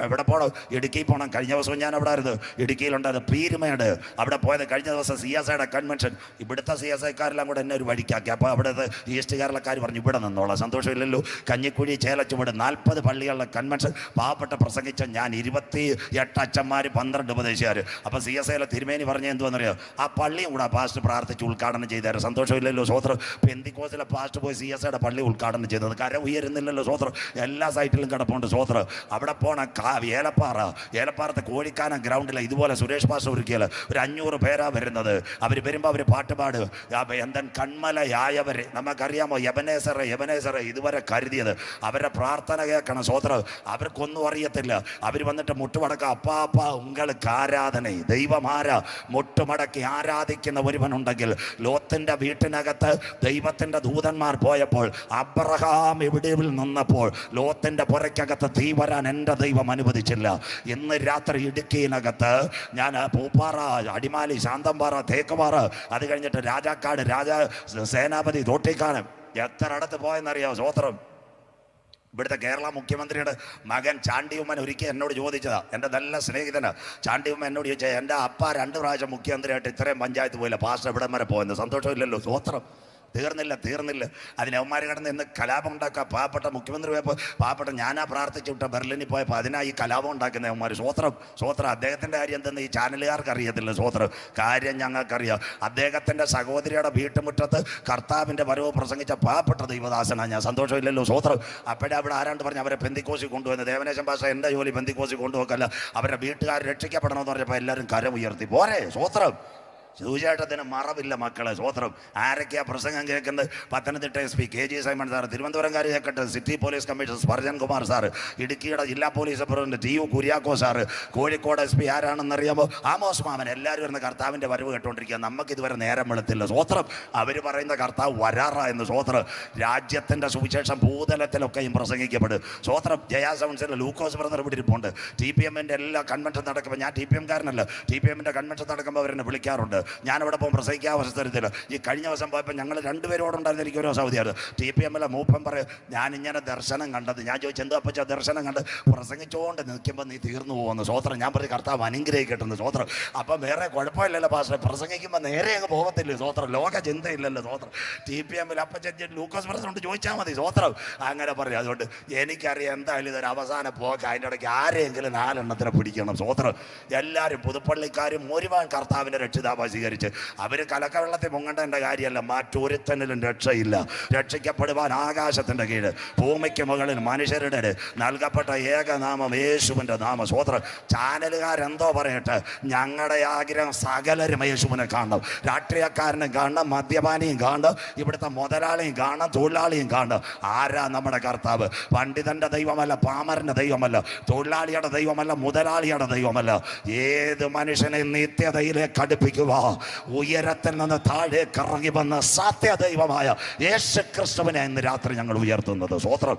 ഇവിടെ പോകണം, ഇടുക്കി പോകണം. കഴിഞ്ഞ ദിവസം ഞാൻ അവിടെ ആയിരുന്നു, ഇടുക്കിയിലുണ്ടായിരുന്നു പീരുമേട്. അവിടെ പോയത് കഴിഞ്ഞ ദിവസം CSIയുടെ കൺവെൻഷൻ. ഇവിടുത്തെ CSIക്കാരെല്ലാം കൂടെ എന്നെ ഒരു വഴിക്കാക്കി. അപ്പോൾ അവിടുത്തെ ഈസ്റ്റ് കേരളക്കാർ പറഞ്ഞു ഇവിടെ നിന്നോളാം. സന്തോഷമില്ലല്ലോ. കഞ്ഞിക്കുഴി ചേലച്ചുവട് 40 പള്ളികളിലെ കൺവെൻഷൻ. പാവപ്പെട്ട പ്രസംഗിച്ച ഞാൻ 28 അച്ഛന്മാർ 12 ഉപദേശിക്കാർ. അപ്പോൾ CSIയിലെ തിരുമേനി പറഞ്ഞ എന്തുവെന്നറിയോ, ആ പള്ളിയും കൂടെ പാസ്റ്റ് പ്രാർത്ഥിച്ച് ഉദ്ഘാടനം ചെയ്തായിരുന്നു. സന്തോഷമില്ലല്ലോ. സ്വോത്രം. പെന്തിക്കോസിലെ പാസ്റ്റ് പോയി CSIയുടെ പള്ളി ഉദ്ഘാടനം ചെയ്തത്. കരം ഉയരുന്നില്ലല്ലോ. സ്വോത്രം. എല്ലാ സൈറ്റിലും കിടപ്പുണ്ട്. സ്വോത്രം. അവിടെ പോണ ഏലപ്പാറത്തെ കോഴിക്കാനം ഗ്രൗണ്ടിൽ ഇതുപോലെ സുരേഷ് പാസ്റ്റർ ഒരുക്കിയാൽ ഒരു 500 പേരാ വരുന്നത്. അവർ വരുമ്പോൾ അവർ പാട്ട് പാടും. എന്തെൻ കൺമലയായവരെ നമുക്കറിയാമോ, യബനേസറെ ഇതുവരെ കരുതിയത്. അവരുടെ പ്രാർത്ഥന കേൾക്കണം. സ്വോത്രം. അവർക്കൊന്നും അറിയത്തില്ല. അവർ വന്നിട്ട് മുട്ടുമടക്ക അപ്പാപ്പ ഉങ്ങൾക്ക് ആരാധന. ദൈവമാര മുട്ടുമടക്കി ആരാധിക്കുന്ന ഒരുവനുണ്ടെങ്കിൽ, ലോത്തിന്റെ വീട്ടിനകത്ത് ദൈവത്തിന്റെ ദൂതന്മാർ പോയപ്പോൾ, അബ്രഹാം ഇവിടെ നിന്നപ്പോൾ ലോത്തിന്റെ പുറയ്ക്കകത്ത് തീ വരാൻ എൻ്റെ ദൈവം അനുവദിച്ചില്ല. ഇന്ന് രാത്രി ഇടുക്കിയിനകത്ത് ഞാൻ പൂപ്പാറ, അടിമാലി, ശാന്തമ്പാറ, തേക്കുപാറ, അത് കഴിഞ്ഞിട്ട് രാജാക്കാട്, സേനാപതി, തോട്ടിക്കാനം, എത്ര അടുത്ത് പോയെന്നറിയാം. സ്വോത്രം. ഇവിടുത്തെ കേരള മുഖ്യമന്ത്രിയുടെ മകൻ ചാണ്ടിയുമ്മൻ ഒരിക്കൽ എന്നോട് ചോദിച്ചതാ, എൻ്റെ നല്ല സ്നേഹിതന് ചാണ്ടിയുമ്മൻ എന്നോട് ചോദിച്ചാൽ, എൻ്റെ അപ്പ 2 പ്രാവശ്യം മുഖ്യമന്ത്രിയായിട്ട് ഇത്രയും പഞ്ചായത്ത് പോയില്ല, പാസ്റ്റർ ഇവിടം വരെ പോയെന്ന്. സന്തോഷമില്ലല്ലോ. സ്വോത്രം. തീർന്നില്ല. അതിനവന്മാർ കിടന്ന് ഇന്ന് കലാപം ഉണ്ടാക്കുക. പാവപ്പെട്ട മുഖ്യമന്ത്രി പോയപ്പോൾ പാവപ്പെട്ട ഞാനാ പ്രാർത്ഥിച്ചു വിട്ട ബെർലിനിൽ പോയപ്പോൾ അതിനാ ഈ കലാപം ഉണ്ടാക്കുന്നവന്മാർ. സ്വോത്രം. അദ്ദേഹത്തിൻ്റെ കാര്യം എന്തെന്ന് ഈ ചാനലുകാർക്ക് അറിയത്തില്ല. സ്വോത്രം. കാര്യം ഞങ്ങൾക്കറിയാം. അദ്ദേഹത്തിൻ്റെ സഹോദരിയുടെ വീട്ടുമുറ്റത്ത് കർത്താവിൻ്റെ വരവ് പ്രസംഗിച്ച പാവപ്പെട്ട ദൈവദാസനാണ് ഞാൻ. സന്തോഷമില്ലല്ലോ. സ്വോത്രം. അപ്പോഴേ അവിടെ ആരാണ്ട് പറഞ്ഞു അവരെ പെന്തിക്കോസി കൊണ്ടുവന്ന്. ദേവനേശൻ ഭാഷ എൻ്റെ ജോലി പെന്തിക്കോസി കൊണ്ടുപോക്കല്ല, അവരുടെ വീട്ടുകാർ രക്ഷിക്കപ്പെടണമെന്ന് പറഞ്ഞപ്പോൾ എല്ലാവരും കരം ഉയർത്തി. പോരെ. സ്വോത്രം. സുവിശേഷത്തിന് മറവില്ല മക്കളെ. സ്വോത്രം. ആരൊക്കെയാ പ്രസംഗം കേൾക്കുന്നത്? Pathanamthitta SP KG Simon sir, തിരുവനന്തപുരംകാർ കേൾക്കട്ടെ city police commissioner Spurgeon Kumar sir, ഇടുക്കിയുടെ ജില്ലാ police president TU Kuriako sir, Kozhikode SP ആരാണെന്നറിയാമോ, ആമോസ് മാമൻ. എല്ലാവരും വരുന്ന കർത്താവിൻ്റെ വരവ് കേട്ടോണ്ടിരിക്കുക. നമുക്ക് ഇതുവരെ നേരം വെളുത്തില്ല. സ്വോത്രം. അവർ പറയുന്ന കർത്താവ് വരാറായെന്ന്. സ്വോത്രം. രാജ്യത്തിൻ്റെ സുവിശേഷം ഭൂതലത്തിലൊക്കെയും പ്രസംഗിക്കപ്പെടും. സ്വോത്രം. ജയാ സൗൺസിലെ ലൂക്കോസ് ബ്രദർ ഇവിടെ ഇരിപ്പുണ്ട്. TPMൻ്റെ എല്ലാ കൺവെൻഷൻ നടക്കുമ്പോൾ, ഞാൻ TPM കാരനല്ല, TPMൻ്റെ കൺവെൻഷൻ നടക്കുമ്പോൾ അവരെന്നെ വിളിക്കാറുണ്ട്. ഞാനിവിടെ പോകുമ്പോൾ പ്രസംഗിക്കാൻ അവസരത്തിൽ ഈ കഴിഞ്ഞ ദിവസം പോയപ്പോൾ ഞങ്ങൾ 2 പേരോടുണ്ടായിരുന്നു. എനിക്ക് ഒരു അവധിയാണ്. TPMലെ മൂപ്പൻ പറയും, ഞാനിങ്ങനെ ദർശനം കണ്ടത്. ഞാൻ ചോദിച്ചു എന്താ അപ്പച്ചാ ദർശനം കണ്ട്? പ്രസംഗിച്ചുകൊണ്ട് നിൽക്കുമ്പോൾ നീ തീർന്നു പോകുന്നു. സ്വോത്രം. ഞാൻ പറഞ്ഞ് കർത്താവ് അനുഗ്രഹിക്കട്ടെന്ന്. സ്വോത്രം. അപ്പം വേറെ കുഴപ്പമില്ലല്ലോ പാസ്റ്റർ, പ്രസംഗിക്കുമ്പോൾ നേരെ അങ്ങ് പോകത്തില്ലേ. സ്വോത്രം. ലോക ചിന്തയില്ലല്ലോ. സ്വോത്രം. TPMൽ അപ്പച്ചൻ ലൂക്കോസ് പ്രസിഡന്റ് ചോദിച്ചാൽ മതി. സ്വോത്രം. അങ്ങനെ പറയും. അതുകൊണ്ട് എനിക്കറിയാം എന്തായാലും ഇതൊരു അവസാന പോക്ക്. അതിൻ്റെ ഇടയ്ക്ക് ആരെങ്കിലും 4 എണ്ണത്തിനെ പിടിക്കണം. സ്വോത്രം. എല്ലാവരും പുതുപ്പള്ളിക്കാരും ഒരുപാട് കർത്താവിൻ്റെ രക്ഷിതാവായി സ്വീകരിച്ച് അവർ കലക്കവെള്ളത്തിൽ മുങ്ങേണ്ട കാര്യമല്ല. മറ്റൊരുത്തനിലും രക്ഷയില്ല. രക്ഷിക്കപ്പെടുവാൻ ആകാശത്തിൻ്റെ കീഴ് ഭൂമിക്ക് മുകളിൽ മനുഷ്യരുടെ നൽകപ്പെട്ട ഏകനാമം യേശുവിൻ്റെ നാമം. സ്വോത്രം. ചാനലുകാരെന്തോ പറയട്ടെ, ഞങ്ങളുടെ ആഗ്രഹം സകലരും യേശുവിനെ കാണണം. രാഷ്ട്രീയക്കാരനും കാണണം, മദ്യപാനിയും കാണണം, ഇവിടുത്തെ മുതലാളിയും കാണണം, തൊഴിലാളിയും കാണണം. ആരാ നമ്മുടെ കർത്താവ്? പണ്ഡിതൻ്റെ ദൈവമല്ല, പാമരൻ്റെ ദൈവമല്ല, തൊഴിലാളിയുടെ ദൈവമല്ല, മുതലാളിയുടെ ദൈവമല്ല. ഏത് മനുഷ്യനെ നിത്യതയിലേക്ക് അടുപ്പിക്കുക, ഉയരത്തിൽ നിന്ന് താഴേക്ക് ഇറങ്ങി വന്ന സത്യദൈവമായ യേശു ക്രിസ്തുവിനെ ഇന്ന് രാത്രി ഞങ്ങൾ ഉയർത്തുന്നത്. സ്വോത്രം.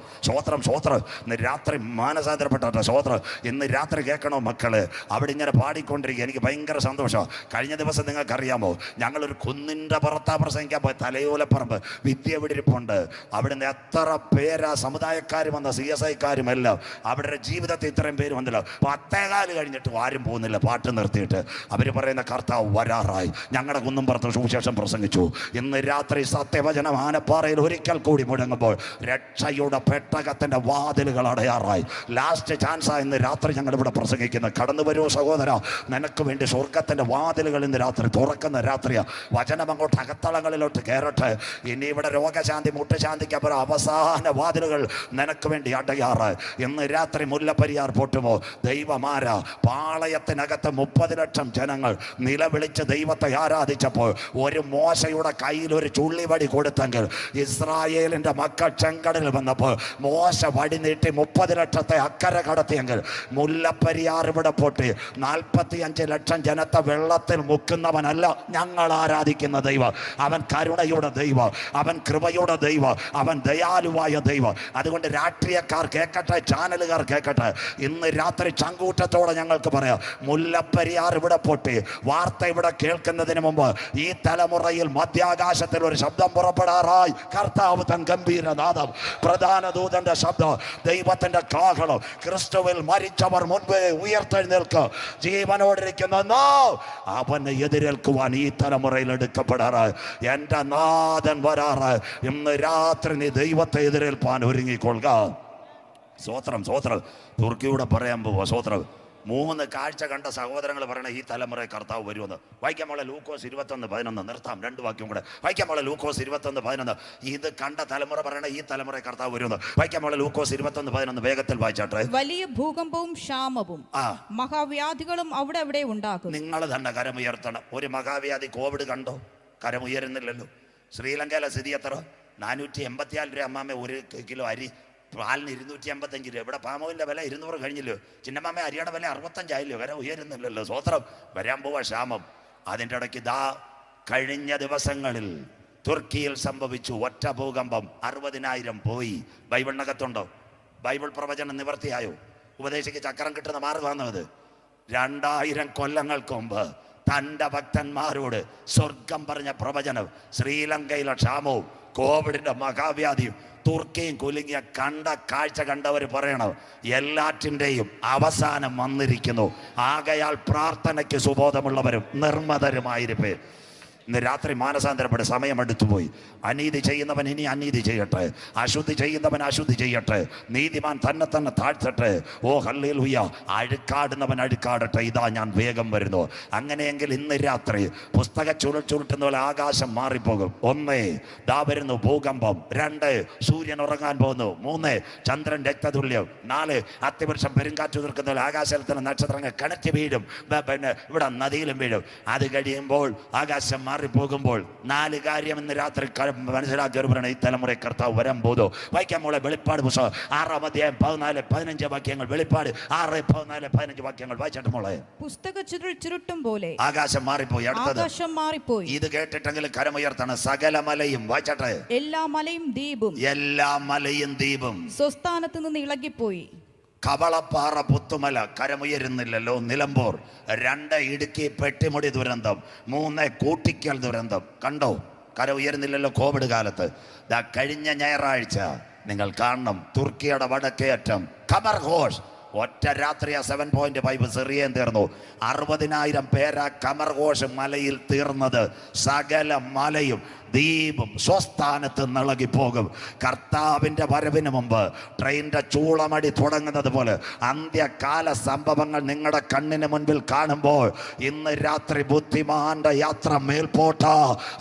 ഇന്ന് രാത്രി മാനസാന്തരപ്പെട്ട സ്വോത്രം. ഇന്ന് രാത്രി കേൾക്കണോ മക്കള്? അവിടെ ഇങ്ങനെ പാടിക്കൊണ്ടിരിക്കുക. എനിക്ക് ഭയങ്കര സന്തോഷം. കഴിഞ്ഞ ദിവസം നിങ്ങൾക്കറിയാമോ, ഞങ്ങളൊരു കുന്നിൻ്റെ പുറത്താ പ്രസംഗിക്കാൻ പോയി. തലയോലപ്പറമ്പ് വിദ്യവിടിരിപ്പുണ്ട്. അവിടുന്ന് എത്ര പേരാ സമുദായക്കാരും വന്ന CSIക്കാരും എല്ലാം. അവരുടെ ജീവിതത്തിൽ ഇത്രയും പേര് വന്നില്ല. 10:15 കഴിഞ്ഞിട്ട് ആരും പോകുന്നില്ല. പാട്ട് നിർത്തിയിട്ട് അവർ പറയുന്ന കർത്താവ് വരാറായി. ഞങ്ങളുടെ കുന്നുംപുറത്ത് സുവിശേഷം പ്രസംഗിച്ചു. ഇന്ന് രാത്രി സത്യവചനം ആനപ്പാറയിൽ ഒരിക്കൽ കൂടി മുഴങ്ങുമ്പോൾ രക്ഷയുടെ പെട്ടകത്തിൻ്റെ വാതിലുകൾ അടയാറായി. ലാസ്റ്റ് ചാൻസാ ഇന്ന് രാത്രി ഞങ്ങളിവിടെ പ്രസംഗിക്കുന്നത്. കടന്നു വരൂ സഹോദര, നിനക്ക് വേണ്ടി സ്വർഗത്തിൻ്റെ വാതിലുകൾ ഇന്ന് രാത്രി തുറക്കുന്ന രാത്രിയാ. വചനം അങ്ങോട്ട് അകത്തളങ്ങളിലോട്ട് കയറട്ടെ. ഇനി ഇവിടെ രോഗശാന്തി, മുട്ടുശാന്തിക്കപ്പുറം അവസാന വാതിലുകൾ നിനക്ക് വേണ്ടി അടയാറ്. ഇന്ന് രാത്രി മുല്ലപ്പെരിയാർ പൊട്ടുമോ? ദൈവമാര പാളയത്തിനകത്ത് 30 ലക്ഷം ജനങ്ങൾ നിലവിളിച്ച് ദൈവത്തെ ആരാധിച്ചപ്പോൾ ഒരു മോശയുടെ കയ്യിൽ ഒരു ചുള്ളിവടി കൊടുത്തെങ്കിൽ ഇസ്രായേലിന്റെ മക്കൾ ചെങ്കടലിൽ വന്നപ്പോൾ മോശ വടി നീട്ടി 30 ലക്ഷത്തെ അക്കരെ കടത്തിയെങ്കിൽ മുല്ലപ്പെരിയാർ ഇവിടെ പൊട്ടി 45 ലക്ഷം ജനത്തെ വെള്ളത്തിൽ മുക്കുന്നവനല്ല ഞങ്ങൾ ആരാധിക്കുന്ന ദൈവം. അവൻ കരുണയുടെ ദൈവം, അവൻ കൃപയുടെ ദൈവം, അവൻ ദയാലുവായ ദൈവം. അതുകൊണ്ട് രാഷ്ട്രീയക്കാർ കേൾക്കട്ടെ, ചാനലുകാർ കേൾക്കട്ടെ, ഇന്ന് രാത്രി ചങ്കൂറ്റത്തോടെ ഞങ്ങൾക്ക് പറയാം, മുല്ലപ്പെരിയാർ ഇവിടെ പൊട്ടി. വാർത്ത ഇവിടെ കേൾക്കുന്നതിന് മുമ്പ് ഈ തലമുറയിൽ മധ്യാകാശത്തിൽ ഒരു ശബ്ദം പുറപ്പെടാറായി. കർത്താവ് തൻ ഗംഭീരനാദം, പ്രധാന ദൂതന്റെ ശബ്ദം, ദൈവത്തിന്റെ കാഹളം, ക്രിസ്തുവിൽ മരിച്ചവർ മുൻപേ ഉയർത്തെഴുന്നേൽക്കുക, ജീവനോടിരിക്കുന്ന അവനെ എതിരേൽക്കുവാൻ ഈ തലമുറയിൽ എടുക്കപ്പെടാറായി. എൻ്റെ നാഥൻ വരാറായി. ഇന്ന് രാത്രി നീ ദൈവത്തെ എതിരേൽപ്പാൻ ഒരുങ്ങിക്കൊള്ളുക. സ്വോത്രം സ്വോത്രം. തുർക്കിയുടെ പറയാൻ പോവാ. സ്വോത്രം. 3 കാഴ്ച കണ്ട സഹോദരങ്ങൾ പറയണ ഈ തലമുറയെ കർത്താവ് വരുമെന്ന്. വായിക്കാമുള്ള ലൂക്കോസ് 21:11. നിർത്താം, 2 വാക്യം കൂടെ. വായിക്കാമുള്ള ലൂക്കോസ് 21:11. ഇത് കണ്ട തലമുറ പറയണ ഈ തലമുറയെ കർത്താവ് വരുമെന്ന്. വായിക്കാമുള്ള ലൂക്കോസ് 21:11. വേഗത്തിൽ വായിച്ചാട്ടെ. വലിയ ഭൂകമ്പവും ക്ഷാമവും മഹാവ്യാധികളും അവിടെ അവിടെ ഉണ്ടാകും. നിങ്ങൾ തന്നെ കരമുയർത്തണം. ഒരു മഹാവ്യാധി കോവിഡ് കണ്ടോ? കരമുയരുന്നില്ലല്ലോ. ശ്രീലങ്കയിലെ സ്ഥിതി എത്ര? 484 രൂപ അമ്മാമ 1 കിലോ അരി. പാലിന് 285 രൂപ. ഇവിടെ പാമോയിൻ്റെ വില 200 കഴിഞ്ഞില്ലോ. ചിന്നമ്മ അരിയുടെ വില 65 ആയില്ലോ. കര ഉയരുന്നില്ലല്ലോ. സ്വോത്രം. വരാൻ പോവാ ക്ഷാമം. അതിൻ്റെ ഇടയ്ക്ക് കഴിഞ്ഞ ദിവസങ്ങളിൽ തുർക്കിയിൽ സംഭവിച്ചു ഒറ്റ ഭൂകമ്പം. 60,000 പോയി. ബൈബിളിനകത്തുണ്ടോ? ബൈബിൾ പ്രവചനം നിവർത്തിയായോ? ഉപദേശിക്ക് ചക്രം കിട്ടുന്ന മാർഗമാണത്. 2000 കൊല്ലങ്ങൾക്ക് മുമ്പ് തൻ്റെ ഭക്തന്മാരോട് സ്വർഗം പറഞ്ഞ പ്രവചനം. ശ്രീലങ്കയിലെ ക്ഷാമവും കോവിഡിന്റെ മഹാവ്യാധിയും തുർക്കിയും കുലുങ്ങിയ കാഴ്ച കണ്ടവർ പറയണം, എല്ലാറ്റിൻ്റെയും അവസാനം വന്നിരിക്കുന്നു. ആകയാൽ പ്രാർത്ഥനയ്ക്ക് സുബോധമുള്ളവരും നിർമ്മതരുമായിരിപ്പേ. ഇന്ന് രാത്രി മാനസാന്തരപ്പെടെ സമയമെടുത്തുപോയി. അനീതി ചെയ്യുന്നവൻ ഇനി അനീതി ചെയ്യട്ടെ, അശുദ്ധി ചെയ്യുന്നവൻ അശുദ്ധി ചെയ്യട്ടെ, നീതിമാൻ തന്നെ താഴ്ത്തട്ടെ. ഓ ഹല്ലേലൂയ. അഴുക്കാടുന്നവൻ അഴുക്കാടട്ടെ. ഇതാ ഞാൻ വേഗം വരുന്നു. അങ്ങനെയെങ്കിൽ ഇന്ന് രാത്രി പുസ്തക ചുരുട്ടുന്ന പോലെ ആകാശം മാറിപ്പോകും. 1 വരുന്നു ഭൂകമ്പം. 2 സൂര്യൻ ഉറങ്ങാൻ പോകുന്നു. 3 ചന്ദ്രൻ രക്തതുല്യം. 4 അത്തിവൃക്ഷം പെരുങ്കാറ്റ് തീർക്കുന്ന പോലെ ആകാശത്തിന് നക്ഷത്രങ്ങൾ കിണറ്റ് വീഴും. പിന്നെ ഇവിടെ നദിയിലും വീഴും. അത് കഴിയുമ്പോൾ ആകാശം പോകുമ്പോൾ 4 കാര്യം ഇന്ന് രാത്രി മനസ്സിലാക്കിയവരാണ് ഈ തലമുറ കർത്താവ് വരാൻ പോകുന്നു. വായിക്കാൻ മോളെ വെളിപ്പാട് പുസ്തകം 6-ാം അധ്യായം 14-15 വാക്യങ്ങൾ. വെളിപ്പാട് 6-14-15 വാക്യങ്ങൾ വായിച്ചിട്ട് മോളെ. പുസ്തക ചുരുട്ടും പോലെ ആകാശം മാറിപ്പോയി. അടുത്തത് ആകാശം മാറിപ്പോയി. ഇത് കേട്ടിട്ടെങ്കിലും കരമുയർത്താണ്. സകല മലയും വായിച്ചട്ടെ. എല്ലാ മലയും ദ്വീപും. എല്ലാ മലയും ദ്വീപും സ്വസ്ഥാനത്ത് നിന്ന് ഇളകിപ്പോയി. കവളപ്പാറ പുത്തുമല കരമുയരുന്നില്ലല്ലോ. നിലമ്പൂർ. 2 ഇടുക്കി പെട്ടിമുടി ദുരന്തം. 3 കൂട്ടിക്കൽ ദുരന്തം. കണ്ടോ? കര ഉയരുന്നില്ലല്ലോ കോവിഡ് കാലത്ത്. കഴിഞ്ഞ ഞായറാഴ്ച നിങ്ങൾ കാണണം, തുർക്കിയുടെ വടക്കേ അറ്റം ഖമർഘോഷ്. ഒറ്റ രാത്രിയാ 7.5 സിറിയൻ തീർന്നു. 60,000 പേരാ ഖമർഘോഷ് മലയിൽ തീർന്നത്. സകല മലയും ദ്വീപും സ്വസ്ഥാനത്ത് നിളകിപ്പോകും. കർത്താവിൻ്റെ വരവിന് മുമ്പ് ട്രെയിനിൻ്റെ ചൂളമടി തുടങ്ങുന്നത് പോലെ അന്ത്യകാല സംഭവങ്ങൾ നിങ്ങളുടെ കണ്ണിന് മുൻപിൽ കാണുമ്പോൾ ഇന്ന് രാത്രി ബുദ്ധിമാന്റെ യാത്ര മേൽപോട്ട,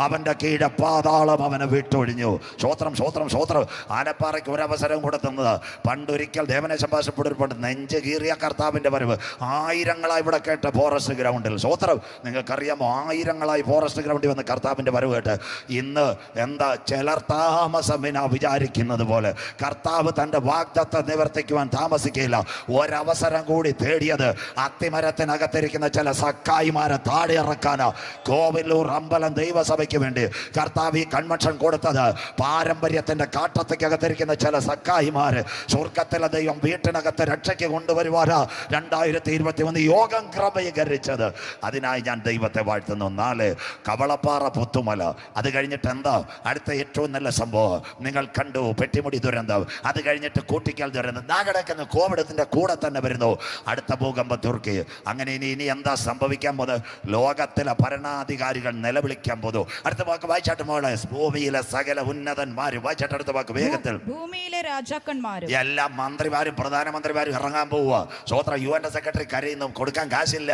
അവൻ്റെ കീഴെ പാതാളം അവനെ വിട്ടൊഴിഞ്ഞു. സ്വോത്രം സ്വോത്രം സ്വോത്രം. ആനപ്പാറയ്ക്ക് ഒരവസരം കൊടുത്തുന്നത് പണ്ടൊരിക്കൽ ദേവനേശം ഭാഷപ്പെടുമ്പോൾ നെഞ്ച് കീറിയ കർത്താവിൻ്റെ വരവ്. 1000ങ്ങളായി ഇവിടെ കേട്ട ഫോറസ്റ്റ് ഗ്രൗണ്ടിൽ. സ്വോത്രം. നിങ്ങൾക്കറിയാമോ, 1000ങ്ങളായി ഫോറസ്റ്റ് ഗ്രൗണ്ടിൽ വന്ന് കർത്താവിൻ്റെ വരവ് കേട്ട് ഇന്ന് എന്താ ചിലർ താമസമിനാ വിചാരിക്കുന്നത് പോലെ കർത്താവ് തൻ്റെ വാഗ്ദത്തം നിവർത്തിക്കുവാൻ താമസിക്കില്ല. ഒരവസരം കൂടി തേടിയത് അത്തിമരത്തിനകത്തിരിക്കുന്ന ചില സക്കായിമാരെ താഴെ ഇറക്കാനാ. കോവിലൂർ അമ്പലം ദൈവസഭയ്ക്ക് വേണ്ടി കർത്താവ് ഈ കൺവെൻഷൻ കൊടുത്തത് പാരമ്പര്യത്തിന്റെ കാട്ടത്തേക്കകത്തിരിക്കുന്ന ചില സക്കായിമാര് സ്വർഗത്തിലെ ദൈവം വീട്ടിനകത്ത് രക്ഷയ്ക്ക് കൊണ്ടുവരുവാനാ 2021 യോഗം ക്രമീകരിച്ചത്. അതിനായി ഞാൻ ദൈവത്തെ വാഴ്ത്തുന്നു. 4 കവളപ്പാറ പുത്തുമല. അത് കഴിഞ്ഞിട്ട് എന്താ അടുത്ത ഏറ്റവും നല്ല സംഭവം നിങ്ങൾ കണ്ടു? പെട്ടിമുടി ദുരന്തം. അത് കഴിഞ്ഞിട്ട് കൂട്ടിക്കൽ ദുരന്തം. കിടക്കുന്ന കോവിഡത്തിന്റെ കൂടെ തന്നെ വരുന്നു അടുത്ത ഭൂകമ്പം തുർക്കി. അങ്ങനെ ഇനി എന്താ സംഭവിക്കാൻ പോകുന്നത്? ലോകത്തിലെ ഭരണാധികാരികൾ നിലവിളിക്കാൻ പോകുന്നു. അടുത്ത വാക്ക് വായിച്ചാട്ട് മോളെ. ഭൂമിയിലെ സകല ഉന്നതന്മാരും. വായിച്ചാട്ട് അടുത്ത വാക്ക് വേഗത്തിൽ. ഭൂമിയിലെ രാജാക്കന്മാരും എല്ലാ മന്ത്രിമാരും പ്രധാനമന്ത്രിമാരും ഇറങ്ങാൻ പോവുക. സ്വോത്ര. UN സെക്രട്ടറി കരയുന്നു, കൊടുക്കാൻ കാശില്ല,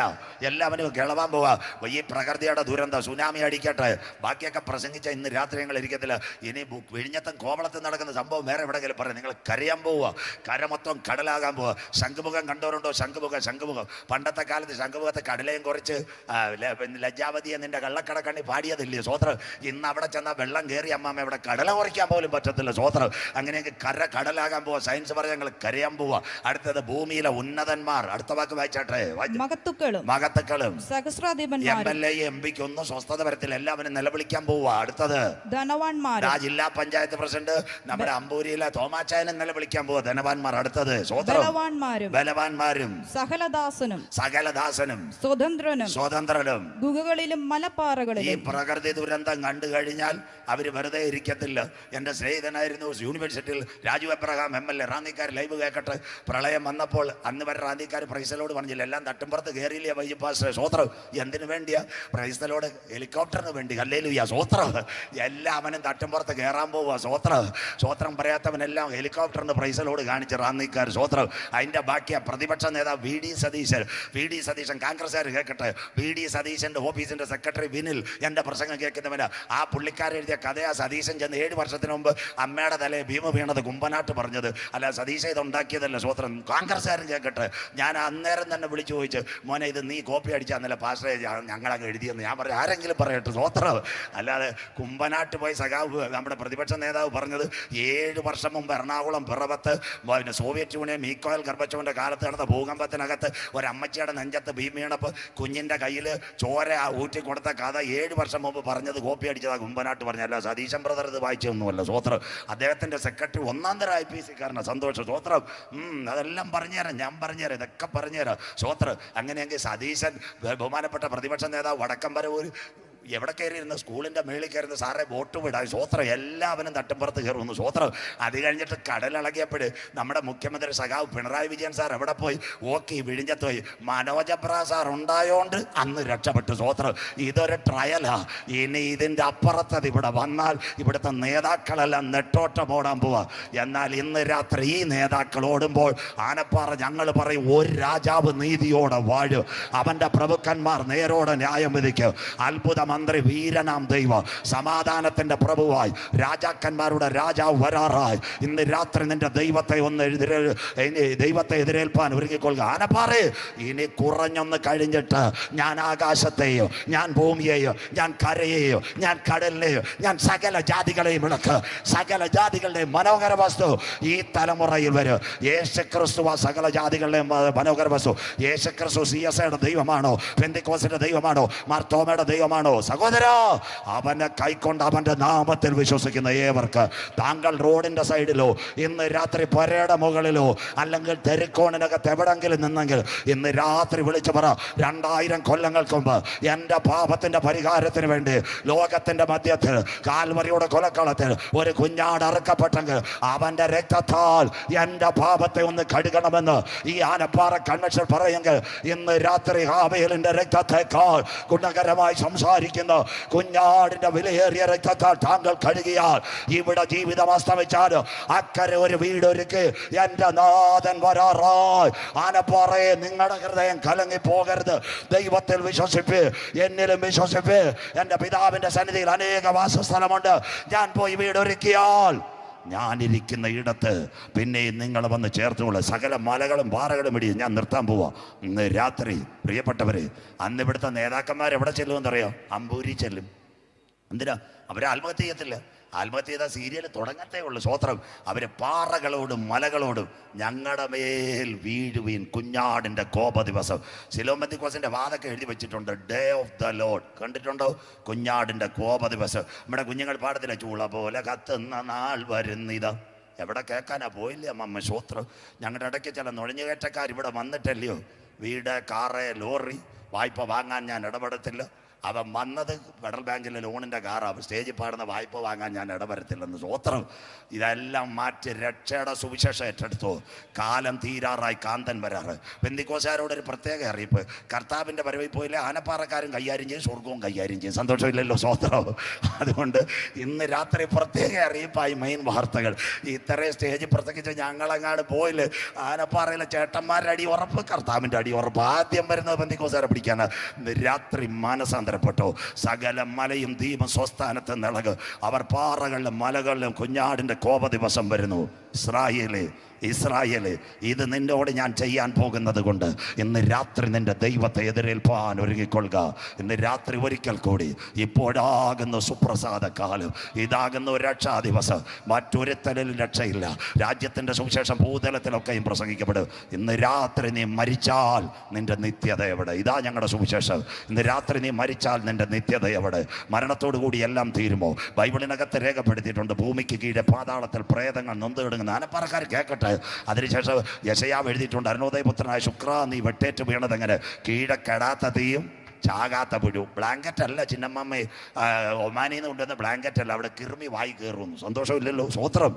എല്ലാവരും കിളവാൻ പോവുക. ഈ പ്രകൃതിയുടെ ദുരന്തം സുനാമി അടിക്കട്ടെ, ബാക്കിയൊക്കെ പ്രസംഗിച്ച് അനുവദിച്ചാൽ ഇന്ന് രാത്രി ഞങ്ങൾ ഇരിക്കത്തില്ല. ഇനി വിഴിഞ്ഞത്തും കോവളത്തും നടക്കുന്ന സംഭവം വേറെ എവിടെയെങ്കിലും പറയാം. നിങ്ങൾ കരയാൻ പോവുക, കര മൊത്തം കടലാകാൻ പോവുക. ശംഖുമുഖം കണ്ടവരുണ്ടോ? ശംഖുമുഖം പണ്ടത്തെ കാലത്ത് ശംഖുമുഖത്തെ കടലയും കുറച്ച് ലജ്ജാവതിയെ നിന്റെ കള്ളക്കടക്കണ്ണി പാടിയതില്ലേ സ്വോത്രം. ഇന്ന് അവിടെ ചെന്നാൽ വെള്ളം കയറി അമ്മാമ്മ ഇവിടെ കടല കുറയ്ക്കാൻ പോലും പറ്റത്തില്ല സ്വോത്രം. അങ്ങനെയെങ്കിൽ കടലാകാൻ പോവുക. സയൻസ് പറഞ്ഞ് ഞങ്ങൾ കരയാൻ പോവുക. അടുത്തത് ഭൂമിയിലെ ഉന്നതന്മാർ. അടുത്ത വാക്ക് വായിച്ചാട്ടെ. മഹത്തുക്കളും സഹസ്രാധിപന്മാരും MLA MP ഒന്നും സ്വസ്ഥത വരത്തില്ല. എല്ലാവരും നിലവിളിക്കാൻ പോവുക. അടുത്തത് ധനവാന്മാരും. ജില്ലാ പഞ്ചായത്ത് പ്രസിഡന്റ് നമ്മുടെ അമ്പൂരിയിലെ തോമാച്ചായനെ നിലവിളിക്കാൻ പോവുക. ധനവാന്മാർ. അടുത്തത് ബലവാന്മാരും സകലദാസനും സ്വതന്ത്രനും ഗുഹകളിലും മലപ്പാറകളിലും. ഈ പ്രകൃതി ദുരന്തം കണ്ടു കഴിഞ്ഞാൽ അവര് വെറുതെ ഇരിക്കത്തില്ല. എൻ്റെ സ്നേഹിതനായിരുന്നു യൂണിവേഴ്സിറ്റിയിൽ രാജു എബ്രഹാം MLA. റാന്നിക്കാർ ലൈവ് കേൾക്കട്ടെ. പ്രളയം വന്നപ്പോൾ അന്ന് വരെ റാന്നിക്കാർ പ്രൈസലോട് പറഞ്ഞില്ല. എല്ലാം തട്ടുംപുറത്ത് കയറിയില്ലേ വൈജിപ്പാസ് സ്വോത്രം. എന്തിനു വേണ്ടിയാ? പ്രൈസലോട് ഹെലികോപ്റ്ററിന് വേണ്ടി. ഹല്ലേലൂയ സ്വോത്രം. എല്ലാവനും തട്ടുംപുറത്ത് കയറാൻ പോവുക സ്വോത്രം പറയാത്തവനെല്ലാം ഹെലികോപ്റ്ററിന് പ്രൈസലോട് കാണിച്ച് റാന്നിക്കാർ സ്വോത്രം. അതിൻ്റെ ബാക്കിയാ പ്രതിപക്ഷ നേതാവ് വി ഡി സതീശൻ കോൺഗ്രസ്സുകാർ കേൾക്കട്ടെ. വി.D. സതീശൻ്റെ ഓഫീസിൻ്റെ സെക്രട്ടറി വിനിൽ എൻ്റെ പ്രസംഗം കേൾക്കുന്നവന് ആ പുള്ളിക്കാരൻ എഴുതിയ കഥയാ. സതീശൻ ചെന്ന് 7 വർഷത്തിന് മുമ്പ് അമ്മയുടെ തലയെ ഭീമ വീണത് കുമ്പനാട്ട് പറഞ്ഞത്. അല്ല, സതീശ ഇത് ഉണ്ടാക്കിയതല്ല സ്വോത്രം. കോൺഗ്രസ്സുകാരൻ കേൾക്കട്ടെ. ഞാൻ അന്നേരം തന്നെ വിളിച്ചു ചോദിച്ചു, മോനെ ഇത് നീ കോപ്പി അടിച്ചാന്നല്ല പാസ്റ്ററെ ഞങ്ങളങ്ങ് എഴുതിയെന്ന്. ഞാൻ പറഞ്ഞു ആരെങ്കിലും പറയട്ടെ സ്വോത്രം. അല്ലാതെ കുമ്പനാട്ട് പോയി സഖാവ് നമ്മുടെ പ്രതിപക്ഷ നേതാവ് പറഞ്ഞത് 7 വർഷം മുമ്പ് എറണാകുളം പിറവത്ത് പിന്നെ സോവിയറ്റ് യൂണിയൻ മീക്കോയൽ ഗർബച്ചോവിൻ്റെ കാലത്ത് നടന്ന ഭൂകമ്പത്തിനകത്ത് ഒരമ്മച്ചിയുടെ നെഞ്ചത്ത് ഭീം വീണപ്പോൾ കുഞ്ഞിൻ്റെ കയ്യിൽ ചോര ഊറ്റി കൊടുത്ത കഥ 7 വർഷം മുമ്പ് പറഞ്ഞത് കോപ്പി അടിച്ചതാ കുമ്പനാട്ട് പറഞ്ഞല്ല. സതീശൻ ബ്രദർ ഇത് വായിച്ചൊന്നുമല്ല സ്വോത്രം. അദ്ദേഹത്തിൻ്റെ സെക്രട്ടറി 1ാം തരം IPC കാരനാണ്. സന്തോഷം സ്വോത്രം. അതെല്ലാം പറഞ്ഞുതരാം, ഞാൻ പറഞ്ഞുതരാം, ഇതൊക്കെ പറഞ്ഞുതരാം സ്വോത്രം. അങ്ങനെയെങ്കിൽ സതീശൻ ബഹുമാനപ്പെട്ട പ്രതിപക്ഷ നേതാവ് വടക്കംപരവൂർ എവിടെ കയറിയിരുന്ന സ്കൂളിൻ്റെ മേളിൽ കയറുന്ന സാറേ ബോട്ട് വിടാൻ സ്വോത്രം. എല്ലാവരും തട്ടുംപുറത്ത് കയറുന്നു സ്വോത്രം. അത് കഴിഞ്ഞിട്ട് കടലിളകിയപ്പോൾ നമ്മുടെ മുഖ്യമന്ത്രി സഖാവ് പിണറായി വിജയൻ സാർ എവിടെ പോയി? വിഴിഞ്ഞത്ത് പോയി. മനോജബ്ര സാർ ഉണ്ടായോണ്ട് അന്ന് രക്ഷപ്പെട്ടു സ്വോത്രം. ഇതൊരു ട്രയലാ. ഇനി ഇതിൻ്റെ അപ്പുറത്തത് ഇവിടെ വന്നാൽ ഇവിടുത്തെ നേതാക്കളെല്ലാം നെട്ടോട്ടം ഓടാൻ പോവാ. എന്നാൽ ഇന്ന് രാത്രി ഈ നേതാക്കൾ ഓടുമ്പോൾ ആനപ്പാറ ഞങ്ങൾ പറയും ഒരു രാജാവ് നീതിയോടെ വാഴും. അവൻ്റെ പ്രഭുക്കന്മാർ നേരോടെ ന്യായം വിധിക്കും. അത്ഭുതം മന്ത്രി വീരനാം ദൈവ സമാധാനത്തിന്റെ പ്രഭുവായി രാജാക്കന്മാരുടെ രാജാവ് വരാറായി. ഇന്ന് രാത്രി നിന്റെ ദൈവത്തെ എതിരേൽപ്പാൻ ഒരുങ്ങിക്കൊള്ളുക. ആനപ്പാറേ, ഇനി കുറഞ്ഞൊന്ന് കഴിഞ്ഞിട്ട് ഞാൻ ആകാശത്തെയോ, ഞാൻ ഭൂമിയെയോ, ഞാൻ കരയെയോ, ഞാൻ കടലിനെയോ, ഞാൻ സകല ജാതികളെയും ഇളക്ക്. സകല ജാതികളുടെയും മനോഹര വസ്തു ഈ തലമുറയിൽ വരും. യേശുക്രിസ്തു ആ സകല ജാതികളുടെയും മനോഹര വസ്തു. യേശുക്രിസ്തു CSIയുടെ ദൈവമാണോ? പെന്തിക്കോസിന്റെ ദൈവമാണോ? മാർത്തോമയുടെ ദൈവമാണോ? സഹോദര, അവനെ കൈക്കൊണ്ട് അവന്റെ നാമത്തിൽ വിശ്വസിക്കുന്ന ഏവർക്ക് താങ്കൾ റോഡിന്റെ സൈഡിലോ ഇന്ന് രാത്രി പുരയുടെ മുകളിലോ അല്ലെങ്കിൽ തെരുക്കോണിനകത്ത് എവിടെങ്കിലും നിന്നെങ്കിൽ ഇന്ന് രാത്രി വിളിച്ചു പറ, 2000 കൊല്ലങ്ങൾക്ക് മുമ്പ് എൻ്റെ പാപത്തിന്റെ പരിഹാരത്തിന് വേണ്ടി ലോകത്തിന്റെ മധ്യത്തിൽ കാൽവരിയുടെ കൊലക്കളത്തിൽ ഒരു കുഞ്ഞാട് അറുക്കപ്പെട്ടെങ്കിൽ അവന്റെ രക്തത്താൽ എൻ്റെ പാപത്തെ ഒന്ന് കഴുകണമെന്ന് ഈ ആനപ്പാറ കൺവെൻഷൻ പറയുമെങ്കിൽ ഇന്ന് രാത്രി ഹാബേലിന്റെ രക്തത്തെക്കാൾ ഗുണകരമായി സംസാരിക്കുന്ന കുഞ്ഞാടിന്റെ വിലയേറിയ രക്തത്താൽ താങ്കൾ കഴുകിയാൽ ഇവിടെ ജീവിതം അസ്തമിച്ചാൽ അക്കരെ ഒരു വീടൊരുക്കി എൻ്റെ നാഥൻ വരാറായി. ആനപ്പാറയെ നിങ്ങളുടെ ഹൃദയം കലങ്ങി പോകരുത്. ദൈവത്തിൽ വിശ്വസിപ്പ്, എന്നിലും വിശ്വസിപ്പ്. എൻ്റെ പിതാവിൻ്റെ സന്നിധിയിൽ അനേക വാസസ്ഥലമുണ്ട്. ഞാൻ പോയി വീടൊരുക്കിയാൽ ഞാനിരിക്കുന്ന ഇടത്ത് പിന്നെ നിങ്ങൾ വന്ന് ചേർത്തുകൊള്ളു. സകല മലകളും പാറകളും ഇടി ഞാൻ നിർത്താൻ പോവാ. ഇന്ന് രാത്രി പ്രിയപ്പെട്ടവരെ, അന്ന് ഇവിടുത്തെ നേതാക്കന്മാരെവിടെ ചെല്ലുമെന്നറിയാം? അമ്പൂരി ചെല്ലും. എന്തിനാ? അവരെ ആത്മഹത്യ ചെയ്യത്തില്ല. ആത്മഹത്യ ചെയ്ത സീരിയൽ തുടങ്ങത്തേ ഉള്ളൂ സ്വോത്രം. അവർ പാറകളോടും മലകളോടും ഞങ്ങളുടെ മേൽ വീഴുവീൻ കുഞ്ഞാടിൻ്റെ കോപ ദിവസം. ശിലോം പെന്തിക്കോസിൻ്റെ വാതൊക്കെ എഴുതി വെച്ചിട്ടുണ്ട്, ഡേ ഓഫ് ദ ലോർഡ്. കണ്ടിട്ടുണ്ടോ? കുഞ്ഞാടിൻ്റെ കോപ ദിവസം. നമ്മുടെ കുഞ്ഞുങ്ങൾ പാടത്തില്ല, ചൂള പോലെ കത്തുന്ന നാൾ വരുന്നിതാ. എവിടെ കേൾക്കാനാ? പോയില്ലേ അമ്മ സ്വോത്രം. ഞങ്ങളുടെ ഇടയ്ക്ക് ചില നുഴഞ്ഞുകയറ്റക്കാർ ഇവിടെ വന്നിട്ടല്ലയോ വീട്, കാറ്, ലോറി വായ്പ വാങ്ങാൻ ഞാൻ ഇടപെടത്തില്ല. അവൻ വന്നത് ഫെഡറൽ ബാങ്കിലെ ലോണിൻ്റെ കാറാണ്. സ്റ്റേജിൽ പാടുന്ന വായ്പ വാങ്ങാൻ ഞാൻ ഇടവരത്തില്ലെന്ന് സ്വോത്രം. ഇതെല്ലാം മാറ്റി രക്ഷയുടെ സുവിശേഷം ഏറ്റെടുത്തു. കാലം തീരാറായി, കാന്തൻ വരാറ്. പെന്തിക്കോസുകാരോട് ഒരു പ്രത്യേക അറിയിപ്പ്, കർത്താവിൻ്റെ വരവിൽ പോയില്ലേ ആനപ്പാറക്കാരും കൈകാര്യം ചെയ്യും, സ്വർഗവും കൈകാര്യം ചെയ്യും. സന്തോഷമില്ലല്ലോ സ്വോത്രം. അതുകൊണ്ട് ഇന്ന് രാത്രി പ്രത്യേക അറിയിപ്പായി മെയിൻ വാർത്തകൾ. ഇത്രയും സ്റ്റേജിൽ പ്രസംഗിച്ച് ഞങ്ങളങ്ങാട് പോയില്ല. ആനപ്പാറയിലെ ചേട്ടന്മാരുടെ അടി ഉറപ്പ്, കർത്താവിൻ്റെ അടി ഉറപ്പ്. ആദ്യം വരുന്നത് പെന്തിക്കോസുകാരെ പിടിക്കാനാണ്. ഇന്ന് രാത്രി മാനസാന്തരം. രൂപാന്തരപ്പെട്ടു. സകല മലയും ദ്വീപും സ്വസ്ഥാനത്ത് നിളക്. അവർ പാറകളിലും മലകളിലും കുഞ്ഞാടിൻ്റെ കോപ ദിവസം വരുന്നു. ഇസ്രായേലേ, ഇത് നിന്നോട് ഞാൻ ചെയ്യാൻ പോകുന്നത് കൊണ്ട് ഇന്ന് രാത്രി നിന്റെ ദൈവത്തെ എതിരേൽപ്പാൻ ഒരുങ്ങിക്കൊള്ളുക. ഇന്ന് രാത്രി ഒരിക്കൽ കൂടി ഇപ്പോഴാകുന്ന സുപ്രസാദ കാലം, ഇതാകുന്ന ഒരു രക്ഷാ ദിവസം. മറ്റൊരുത്തലിൽ രക്ഷയില്ല. രാജ്യത്തിൻ്റെ സുവിശേഷം ഭൂതലത്തിലൊക്കെയും പ്രസംഗിക്കപ്പെടും. ഇന്ന് രാത്രി നീ മരിച്ചാൽ നിന്റെ നിത്യത എവിടെ? ഇതാ ഞങ്ങളുടെ സുവിശേഷം. ഇന്ന് രാത്രി നീ മരിച്ചാൽ നിന്റെ നിത്യത എവിടെ? മരണത്തോടു കൂടി എല്ലാം തീരുമോ? ബൈബിളിനകത്ത് രേഖപ്പെടുത്തിയിട്ടുണ്ട്, ഭൂമിക്ക് കീഴെ പാതാളത്തിൽ പ്രേതങ്ങൾ നൊന്ത് കിടങ്ങുന്ന. ആനപ്പാറക്കാർ കേൾക്കട്ടെ. അതിനുശേഷം യശയാവ് എഴുതിയിട്ടുണ്ട്, അരുണോദയപുത്രനായ ശുക്ര, നീ വെട്ടേറ്റ് വീണത് എങ്ങനെ? കീഴെ കെടാത്ത തീയും ചാകാത്ത പുഴു. ബ്ലാങ്കറ്റ് അല്ല ചിന്നമ്മ, ഒമാനിയിൽ നിന്ന് കൊണ്ടുവന്ന ബ്ലാങ്കറ്റ് അല്ല. അവിടെ കിർമി വായി കയറുന്നു. സന്തോഷമില്ലല്ലോ. സ്വോത്രം.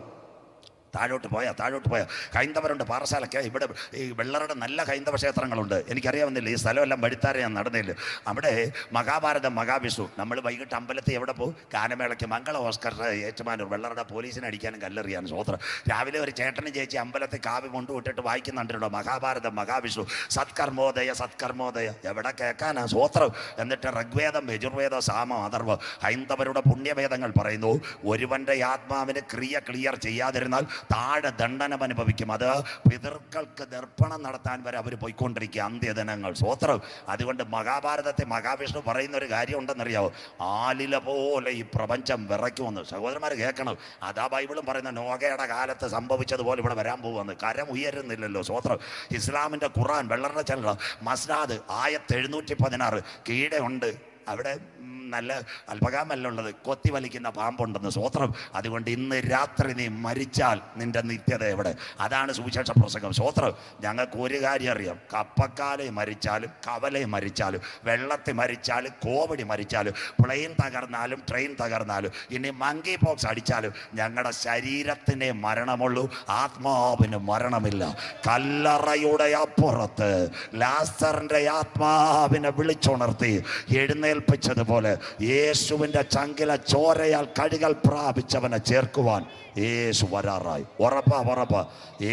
താഴോട്ട് പോയാൽ ഹൈന്ദവരുണ്ട്. പാറശാലയ്ക്ക് ഇവിടെ ഈ വെള്ളറുടെ നല്ല ഹൈന്ദവ ക്ഷേത്രങ്ങളുണ്ട്. എനിക്കറിയാവുന്നില്ല, ഈ സ്ഥലമെല്ലാം വഴിത്താരെ ഞാൻ നടന്നില്ല. അവിടെ മഹാഭാരതം, മഹാവിഷ്ണു. നമ്മൾ വൈകിട്ട് അമ്പലത്തിൽ എവിടെ പോകും? ഗാനമേളയ്ക്ക്. മംഗള ഓസ്കർ ഏറ്റുമാനൂർ. വെള്ളറുടെ പോലീസിനെ അടിക്കാനും കല്ലെറിയാനും. സ്വോത്രം. രാവിലെ ഒരു ചേട്ടനും ചേച്ചി അമ്പലത്തിൽ കാവ്യം കൊണ്ടുവിട്ടിട്ട് വായിക്കുന്നുണ്ടോ മഹാഭാരതം, മഹാവിഷ്ണു. സത്കർമ്മോദയ. എവിടെ കേൾക്കാനാ? സ്വോത്രം. എന്നിട്ട് ഋഗ്വേദം, യജുർവേദം, സാമം, അഥർവം. ഹൈന്ദവരുടെ പുണ്യവേദങ്ങൾ പറയുന്നു, ഒരുവന്റെ ആത്മാവിന് ക്ലിയർ ചെയ്യാതിരുന്നാൽ താഴെ ദണ്ഡനം അനുഭവിക്കും. അത് പിതൃക്കൾക്ക് ദർപ്പണം നടത്താൻ വരെ അവർ പോയിക്കൊണ്ടിരിക്കുക അന്ത്യദിനങ്ങൾ. സ്വോത്രം. അതുകൊണ്ട് മഹാഭാരതത്തെ മഹാവിഷ്ണു പറയുന്ന ഒരു കാര്യം ഉണ്ടെന്നറിയാവോ? ആലില പോലെ ഈ പ്രപഞ്ചം വിറയ്ക്കുമെന്ന്. സഹോദരന്മാർ കേൾക്കണം. അതാ ബൈബിളും പറയുന്ന നോഹയുടെ കാലത്ത് സംഭവിച്ചതുപോലെ ഇവിടെ വരാൻ പോകുമെന്ന്. കരം ഉയരുന്നില്ലല്ലോ. സ്വോത്രം. ഇസ്ലാമിൻ്റെ ഖുർആൻ, വെള്ളറുടെ ചരിത്രം, മസ്നാദ് 1716 കീഴെ ഉണ്ട്. അവിടെ നല്ല അല്പകാമല്ലുള്ളത്, കൊത്തി വലിക്കുന്ന പാമ്പുണ്ടെന്ന്. സ്വോത്രം. അതുകൊണ്ട് ഇന്ന് രാത്രി നീ മരിച്ചാൽ നിന്റെ നിത്യത എവിടെ? അതാണ് സുവിശേഷ പ്രസംഗം. സ്വോത്രം. ഞങ്ങൾക്ക് ഒരു കാര്യം അറിയാം, കപ്പക്കാലെ മരിച്ചാലും കവലെ മരിച്ചാലും വെള്ളത്തിൽ മരിച്ചാലും കോവിഡ് മരിച്ചാലും പ്ലെയിൻ തകർന്നാലും ട്രെയിൻ തകർന്നാലും ഇനി മങ്കി പോക്സ് അടിച്ചാലും ഞങ്ങളുടെ ശരീരത്തിനെ മരണമുള്ളൂ, ആത്മാവിന് മരണമില്ല. കല്ലറയുടെ അപ്പുറത്ത് ലാസറിന്റെ ആത്മാവിനെ വിളിച്ചുണർത്തി എഴുന്നേൽപ്പിച്ചതുപോലെ യേശുവിൻ്റെ ചങ്കില ചോരയാൽ കഴുകൽ പ്രാപിച്ചവനെ ചേർക്കുവാൻ യേശു വരാറായി. ഉറപ്പാ.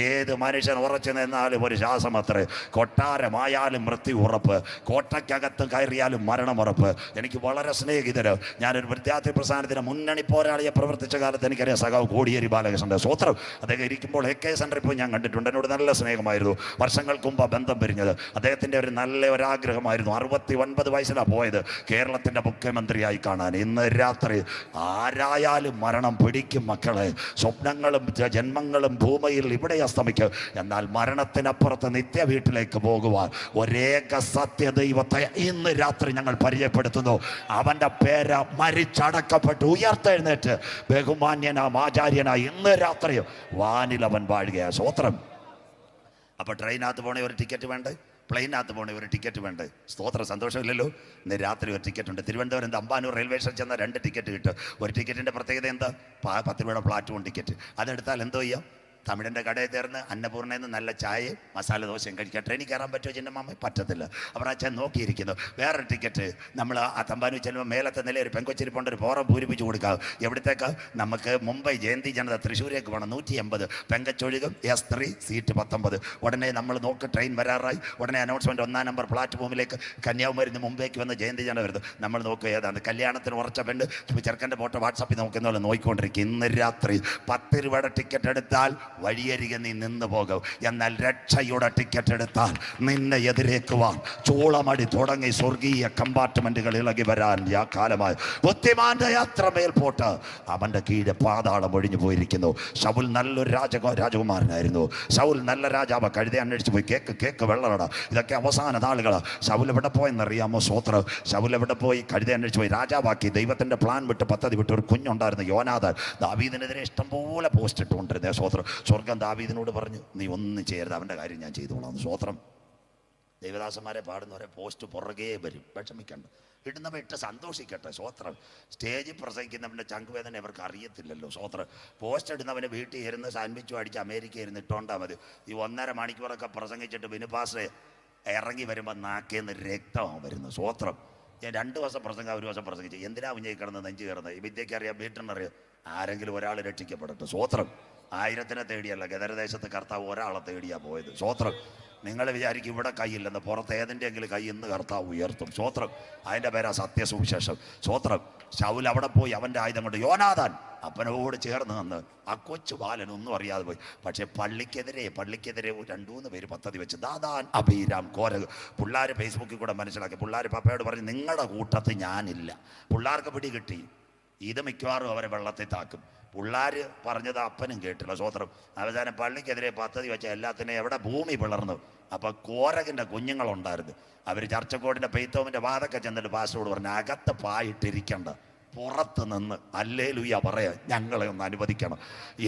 ഏത് മനുഷ്യൻ ഉറച്ചു നിന്നാലും ഒരു ശ്വാസം അത്രേ. കൊട്ടാരമായാലും മൃത്യു ഉറപ്പ്, കോട്ടയ്ക്കകത്ത് കയറിയാലും മരണം ഉറപ്പ്. എനിക്ക് വളരെ സ്നേഹിതര്, ഞാനൊരു വിദ്യാർത്ഥി പ്രസ്ഥാനത്തിന് മുന്നണി പോരാളിയെ പ്രവർത്തിച്ച കാലത്ത് എനിക്കറിയാം സഖാവ് കോടിയേരി ബാലകൃഷ്ണൻ്റെ. സ്വോത്രം. അദ്ദേഹം ഇരിക്കുമ്പോൾ AK സെൻറ്ററിൽ പോയി ഞാൻ കണ്ടിട്ടുണ്ട്. എന്നോട് നല്ല സ്നേഹമായിരുന്നു. വർഷങ്ങൾക്ക് മുമ്പ് ബന്ധം പിരിഞ്ഞത്. അദ്ദേഹത്തിൻ്റെ ഒരു നല്ല ഒരാഗ്രഹമായിരുന്നു. 69 വയസ്സിലാണ് പോയത് കേരളത്തിൻ്റെ മുഖ്യമന്ത്രിയായി കാണാൻ. ഇന്ന് രാത്രി ആരായാലും മരണം പിടിക്കും മക്കളെ. സ്വപ്നങ്ങളും ജന്മങ്ങളും ഭൂമിയിൽ ഇവിടെ അസ്തമിക്കും. എന്നാൽ മരണത്തിനപ്പുറത്ത് നിത്യ വീട്ടിലേക്ക് പോകുവാൻ ഒരേക സത്യ ദൈവത്തെ ഇന്ന് രാത്രി ഞങ്ങൾ പരിചയപ്പെടുത്തുന്നു. അവൻ്റെ പേര് മരിച്ചടക്കപ്പെട്ട് ഉയർത്തെഴുന്നേറ്റ് ബഹുമാന്യനാം ആചാര്യനായി ഇന്ന് രാത്രി വാനിൽ അവൻ വാഴുകയാണ്. സ്വോത്രം. അപ്പോൾ ട്രെയിനകത്ത് പോണേ ഒരു ടിക്കറ്റ് വേണ്ടേ? പ്ലെയിനകത്ത് പോകണേ ഒരു ടിക്കറ്റ് വേണ്ടേ? സ്തോത്രം. സന്തോഷമില്ലല്ലോ. ഇന്ന് രാത്രി ഒരു ടിക്കറ്റ് ഉണ്ട്. തിരുവനന്തപുരം അമ്പാനൂർ റെയിൽവേ സ്റ്റേഷൻ ചെന്നാൽ 2 ടിക്കറ്റ് കിട്ടും. ഒരു ടിക്കറ്റിൻ്റെ പ്രത്യേകത എന്താ? 10 രൂപയുടെ പ്ലാറ്റ്ഫോം ടിക്കറ്റ്. അതെടുത്താൽ എന്തോ ചെയ്യാം? തമിഴിൻ്റെ കടയിൽ തീർന്ന് അന്നപൂർണ്ണയിൽ നിന്ന് നല്ല ചായയും മസാല ദോശയും കഴിക്കാം. ട്രെയിനിൽ കയറാൻ പറ്റുമോ ചിന്നമാമ? പറ്റത്തില്ല. അവർ അച്ഛൻ നോക്കിയിരിക്കുന്നു. വേറൊരു ടിക്കറ്റ് നമ്മൾ ആ തമ്പാനൂർ ചെല്ലുമ്പോൾ മേലത്തെ നില ഒരു പെങ്കൊച്ചിരിപ്പുണ്ട്, ഒരു ഫോറം പൂരിപ്പിച്ച് കൊടുക്കാം. എവിടത്തേക്ക്? നമുക്ക് മുംബൈ ജയന്തി ജനത തൃശ്ശൂരേക്ക് പോകണം. 180 പെങ്കച്ചൊഴുകും. S3 seat 19. ഉടനെ നമ്മൾ നോക്ക് ട്രെയിൻ വരാറായി. ഉടനെ അനൗൺസ്മെൻറ്റ് 1-ാം നമ്പർ പ്ലാറ്റ്ഫോമിലേക്ക് കന്യാകുമാരിന്ന് മുംബൈക്ക് വന്ന് ജയന്തി ജനത വരുന്നത്. നമ്മൾ നോക്കുക ഏതാണ് കല്യാണത്തിന് ഉറച്ച പെണ്ണ് ചെറുക്കൻ്റെ ഫോട്ടോ വാട്സാപ്പിൽ നോക്കുന്ന പോലെ നോക്കിക്കൊണ്ടിരിക്കും. ഇന്ന് രാത്രി 10 രൂപയുടെ ടിക്കറ്റ് എടുത്താൽ വഴിയരികെ നീ നിന്ന് പോകും. എന്നാൽ രക്ഷയുടെ ടിക്കറ്റ് എടുത്താൽ നിന്നെ എതിരേക്കുവാൻ ചൂളമടി തുടങ്ങി സ്വർഗീയ കമ്പാർട്ട്മെന്റുകൾ ഇളകി വരാൻ കാലമായി. ബുദ്ധിമാന്റെ യാത്ര മേൽപോട്ട് അവന്റെ കീഴെ പാതാളം ഒഴിഞ്ഞു പോയിരിക്കുന്നു. ശൗൽ നല്ലൊരു രാജകുമാരനായിരുന്നു. ശൗൽ നല്ല രാജാവ്. കഴുതെ അന്വേഷിച്ച് പോയി. കേക്ക് വെള്ളറട. ഇതൊക്കെ അവസാന നാളുകളാണ്. ശൗൽ എവിടെ പോയെന്നറിയാമോ? സ്വോത്രം. ശൗൽ എവിടെ പോയി? കഴുതെ അന്വേഷിച്ച് പോയി. രാജാവാക്കി. ദൈവത്തിന്റെ പ്ലാൻ വിട്ട് പദ്ധതി വിട്ട് ഒരു കുഞ്ഞുണ്ടായിരുന്നു യോനാഥാൻ. ദാവീദിനെതിരെ ഇഷ്ടംപോലെ പോസ്റ്റ് ഇട്ടുകൊണ്ടിരുന്നേ. സ്വോത്രം. സ്വർഗം ദാവീദിനോട് പറഞ്ഞു, നീ ഒന്നും ചെയ്യരുത്, അവൻ്റെ കാര്യം ഞാൻ ചെയ്തോളാം. സ്വോത്രം. ദേവദാസന്മാരെ പാടുന്നവരെ പോസ്റ്റ് പുറകെ വരും. വിഷമിക്കണ്ട. ഇടുന്നവ ഇട്ട് സന്തോഷിക്കട്ടെ. സ്വോത്രം. സ്റ്റേജിൽ പ്രസംഗിക്കുന്നവൻ്റെ ചങ്കുവേദന അവർക്ക് അറിയത്തില്ലല്ലോ. സ്വോത്രം. പോസ്റ്റ് ഇടുന്നവന് വീട്ടിൽ ഇരുന്ന് സാൻഡ്വിച്ചും അടിച്ച് അമേരിക്കയിൽ ഇരുന്ന് ഇട്ടോണ്ടാൽ മതി. ഈ 1.5 മണിക്കൂറൊക്കെ പ്രസംഗിച്ചിട്ട് ബിനുപാസ് ഇറങ്ങി വരുമ്പോൾ നാക്കേന്ന് രക്തമാണ് വരുന്നത്. സ്വോത്രം. ഞാൻ 2 ദിവസം പ്രസംഗം, 1 ദിവസം പ്രസംഗിച്ചു. എന്തിനാ കുഞ്ഞേ കിടന്ന് നെഞ്ച് കയറുന്നത്? ഈ വിദ്യക്കറിയാം, വീട്ടിനറിയാം. ആരെങ്കിലും ഒരാൾ രക്ഷിക്കപ്പെടട്ടെ. സ്വോത്രം. 1000-നെ തേടിയല്ല, ഗദരദേശത്ത് കർത്താവ് ഒരാളെ തേടിയാ പോയത്. സ്വോത്രം. നിങ്ങൾ വിചാരിക്കും ഇവിടെ കൈയില്ലെന്ന്, പുറത്ത് ഏതിൻ്റെയെങ്കിലും കൈ ഇന്ന് കർത്താവ് ഉയർത്തും. സ്വോത്രം. അതിൻ്റെ പേരാ സത്യസുവിശേഷം. സ്വോത്രം. ശൗൽ അവിടെ പോയി അവൻ്റെ ആയുധം കൊണ്ട് യോനാഥാൻ അപ്പനോട് ചേർന്ന് നിന്ന് ആ കൊച്ചു ബാലനൊന്നും അറിയാതെ പോയി. പക്ഷേ പള്ളിക്കെതിരെ 2-3 പേര് പദ്ധതി വെച്ച് ദാദാൻ അബീരാം കോരക്. പിള്ളേർ ഫേസ്ബുക്കിൽ കൂടെ മനസ്സിലാക്കി. പിള്ളേർ പപ്പയോട് പറഞ്ഞ് നിങ്ങളുടെ കൂട്ടത്തിൽ ഞാനില്ല. പിള്ളേർക്ക് പിടി കിട്ടി, ഇത് മിക്കവാറും അവരെ വെള്ളത്തിൽ താക്കും. പിള്ളേർ പറഞ്ഞത് അപ്പനും കേട്ടില്ല. സ്വോത്രം. അവസാനം പള്ളിക്കെതിരെ പദ്ധതി വെച്ച എല്ലാത്തിനെയും എവിടെ ഭൂമി പിളർന്നു. അപ്പോൾ കോരകിൻ്റെ കുഞ്ഞുങ്ങളുണ്ടായിരുന്നു. അവർ ചർച്ചക്കോടിൻ്റെ പെയ്ത്തോമിൻ്റെ വാതൊക്കെ ചെന്നിട്ട് പാസ്റ്ററോട് പറഞ്ഞു അകത്ത് പായിട്ടിരിക്കണ്ട, പുറത്ത് നിന്ന് ഹല്ലേലൂയ പറയാ ഞങ്ങളെ ഒന്ന് അനുവദിക്കണം.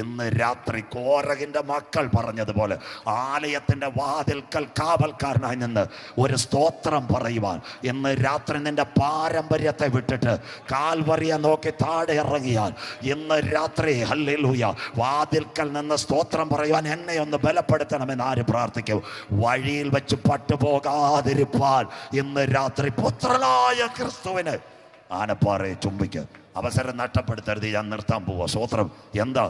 ഇന്ന് രാത്രി കോരകിൻ്റെ മക്കൾ പറഞ്ഞതുപോലെ ആലയത്തിൻ്റെ വാതിൽക്കൽ കാവൽക്കാരനായി നിന്ന് ഒരു സ്തോത്രം പറയുവാൻ ഇന്ന് രാത്രി നിന്റെ പാരമ്പര്യത്തെ വിട്ടിട്ട് കാൽവറിയെ നോക്കി താഴെ ഇറങ്ങിയാൽ ഇന്ന് രാത്രി ഹല്ലേലൂയ വാതിൽക്കൽ നിന്ന് സ്തോത്രം പറയുവാൻ എന്നെ ഒന്ന് ബലപ്പെടുത്തണമെന്ന് ആര് പ്രാർത്ഥിക്കും? വഴിയിൽ വെച്ച് പട്ടുപോകാതിരിപ്പാൻ ഇന്ന് രാത്രി പുത്രനായ ക്രിസ്തുവിന് ആനപ്പാറയെ ചുംബിക്ക് അവസരം നഷ്ടപ്പെടുത്തരുത്. ഞാൻ നിർത്താൻ പോവാ. സ്തോത്രം. എന്താ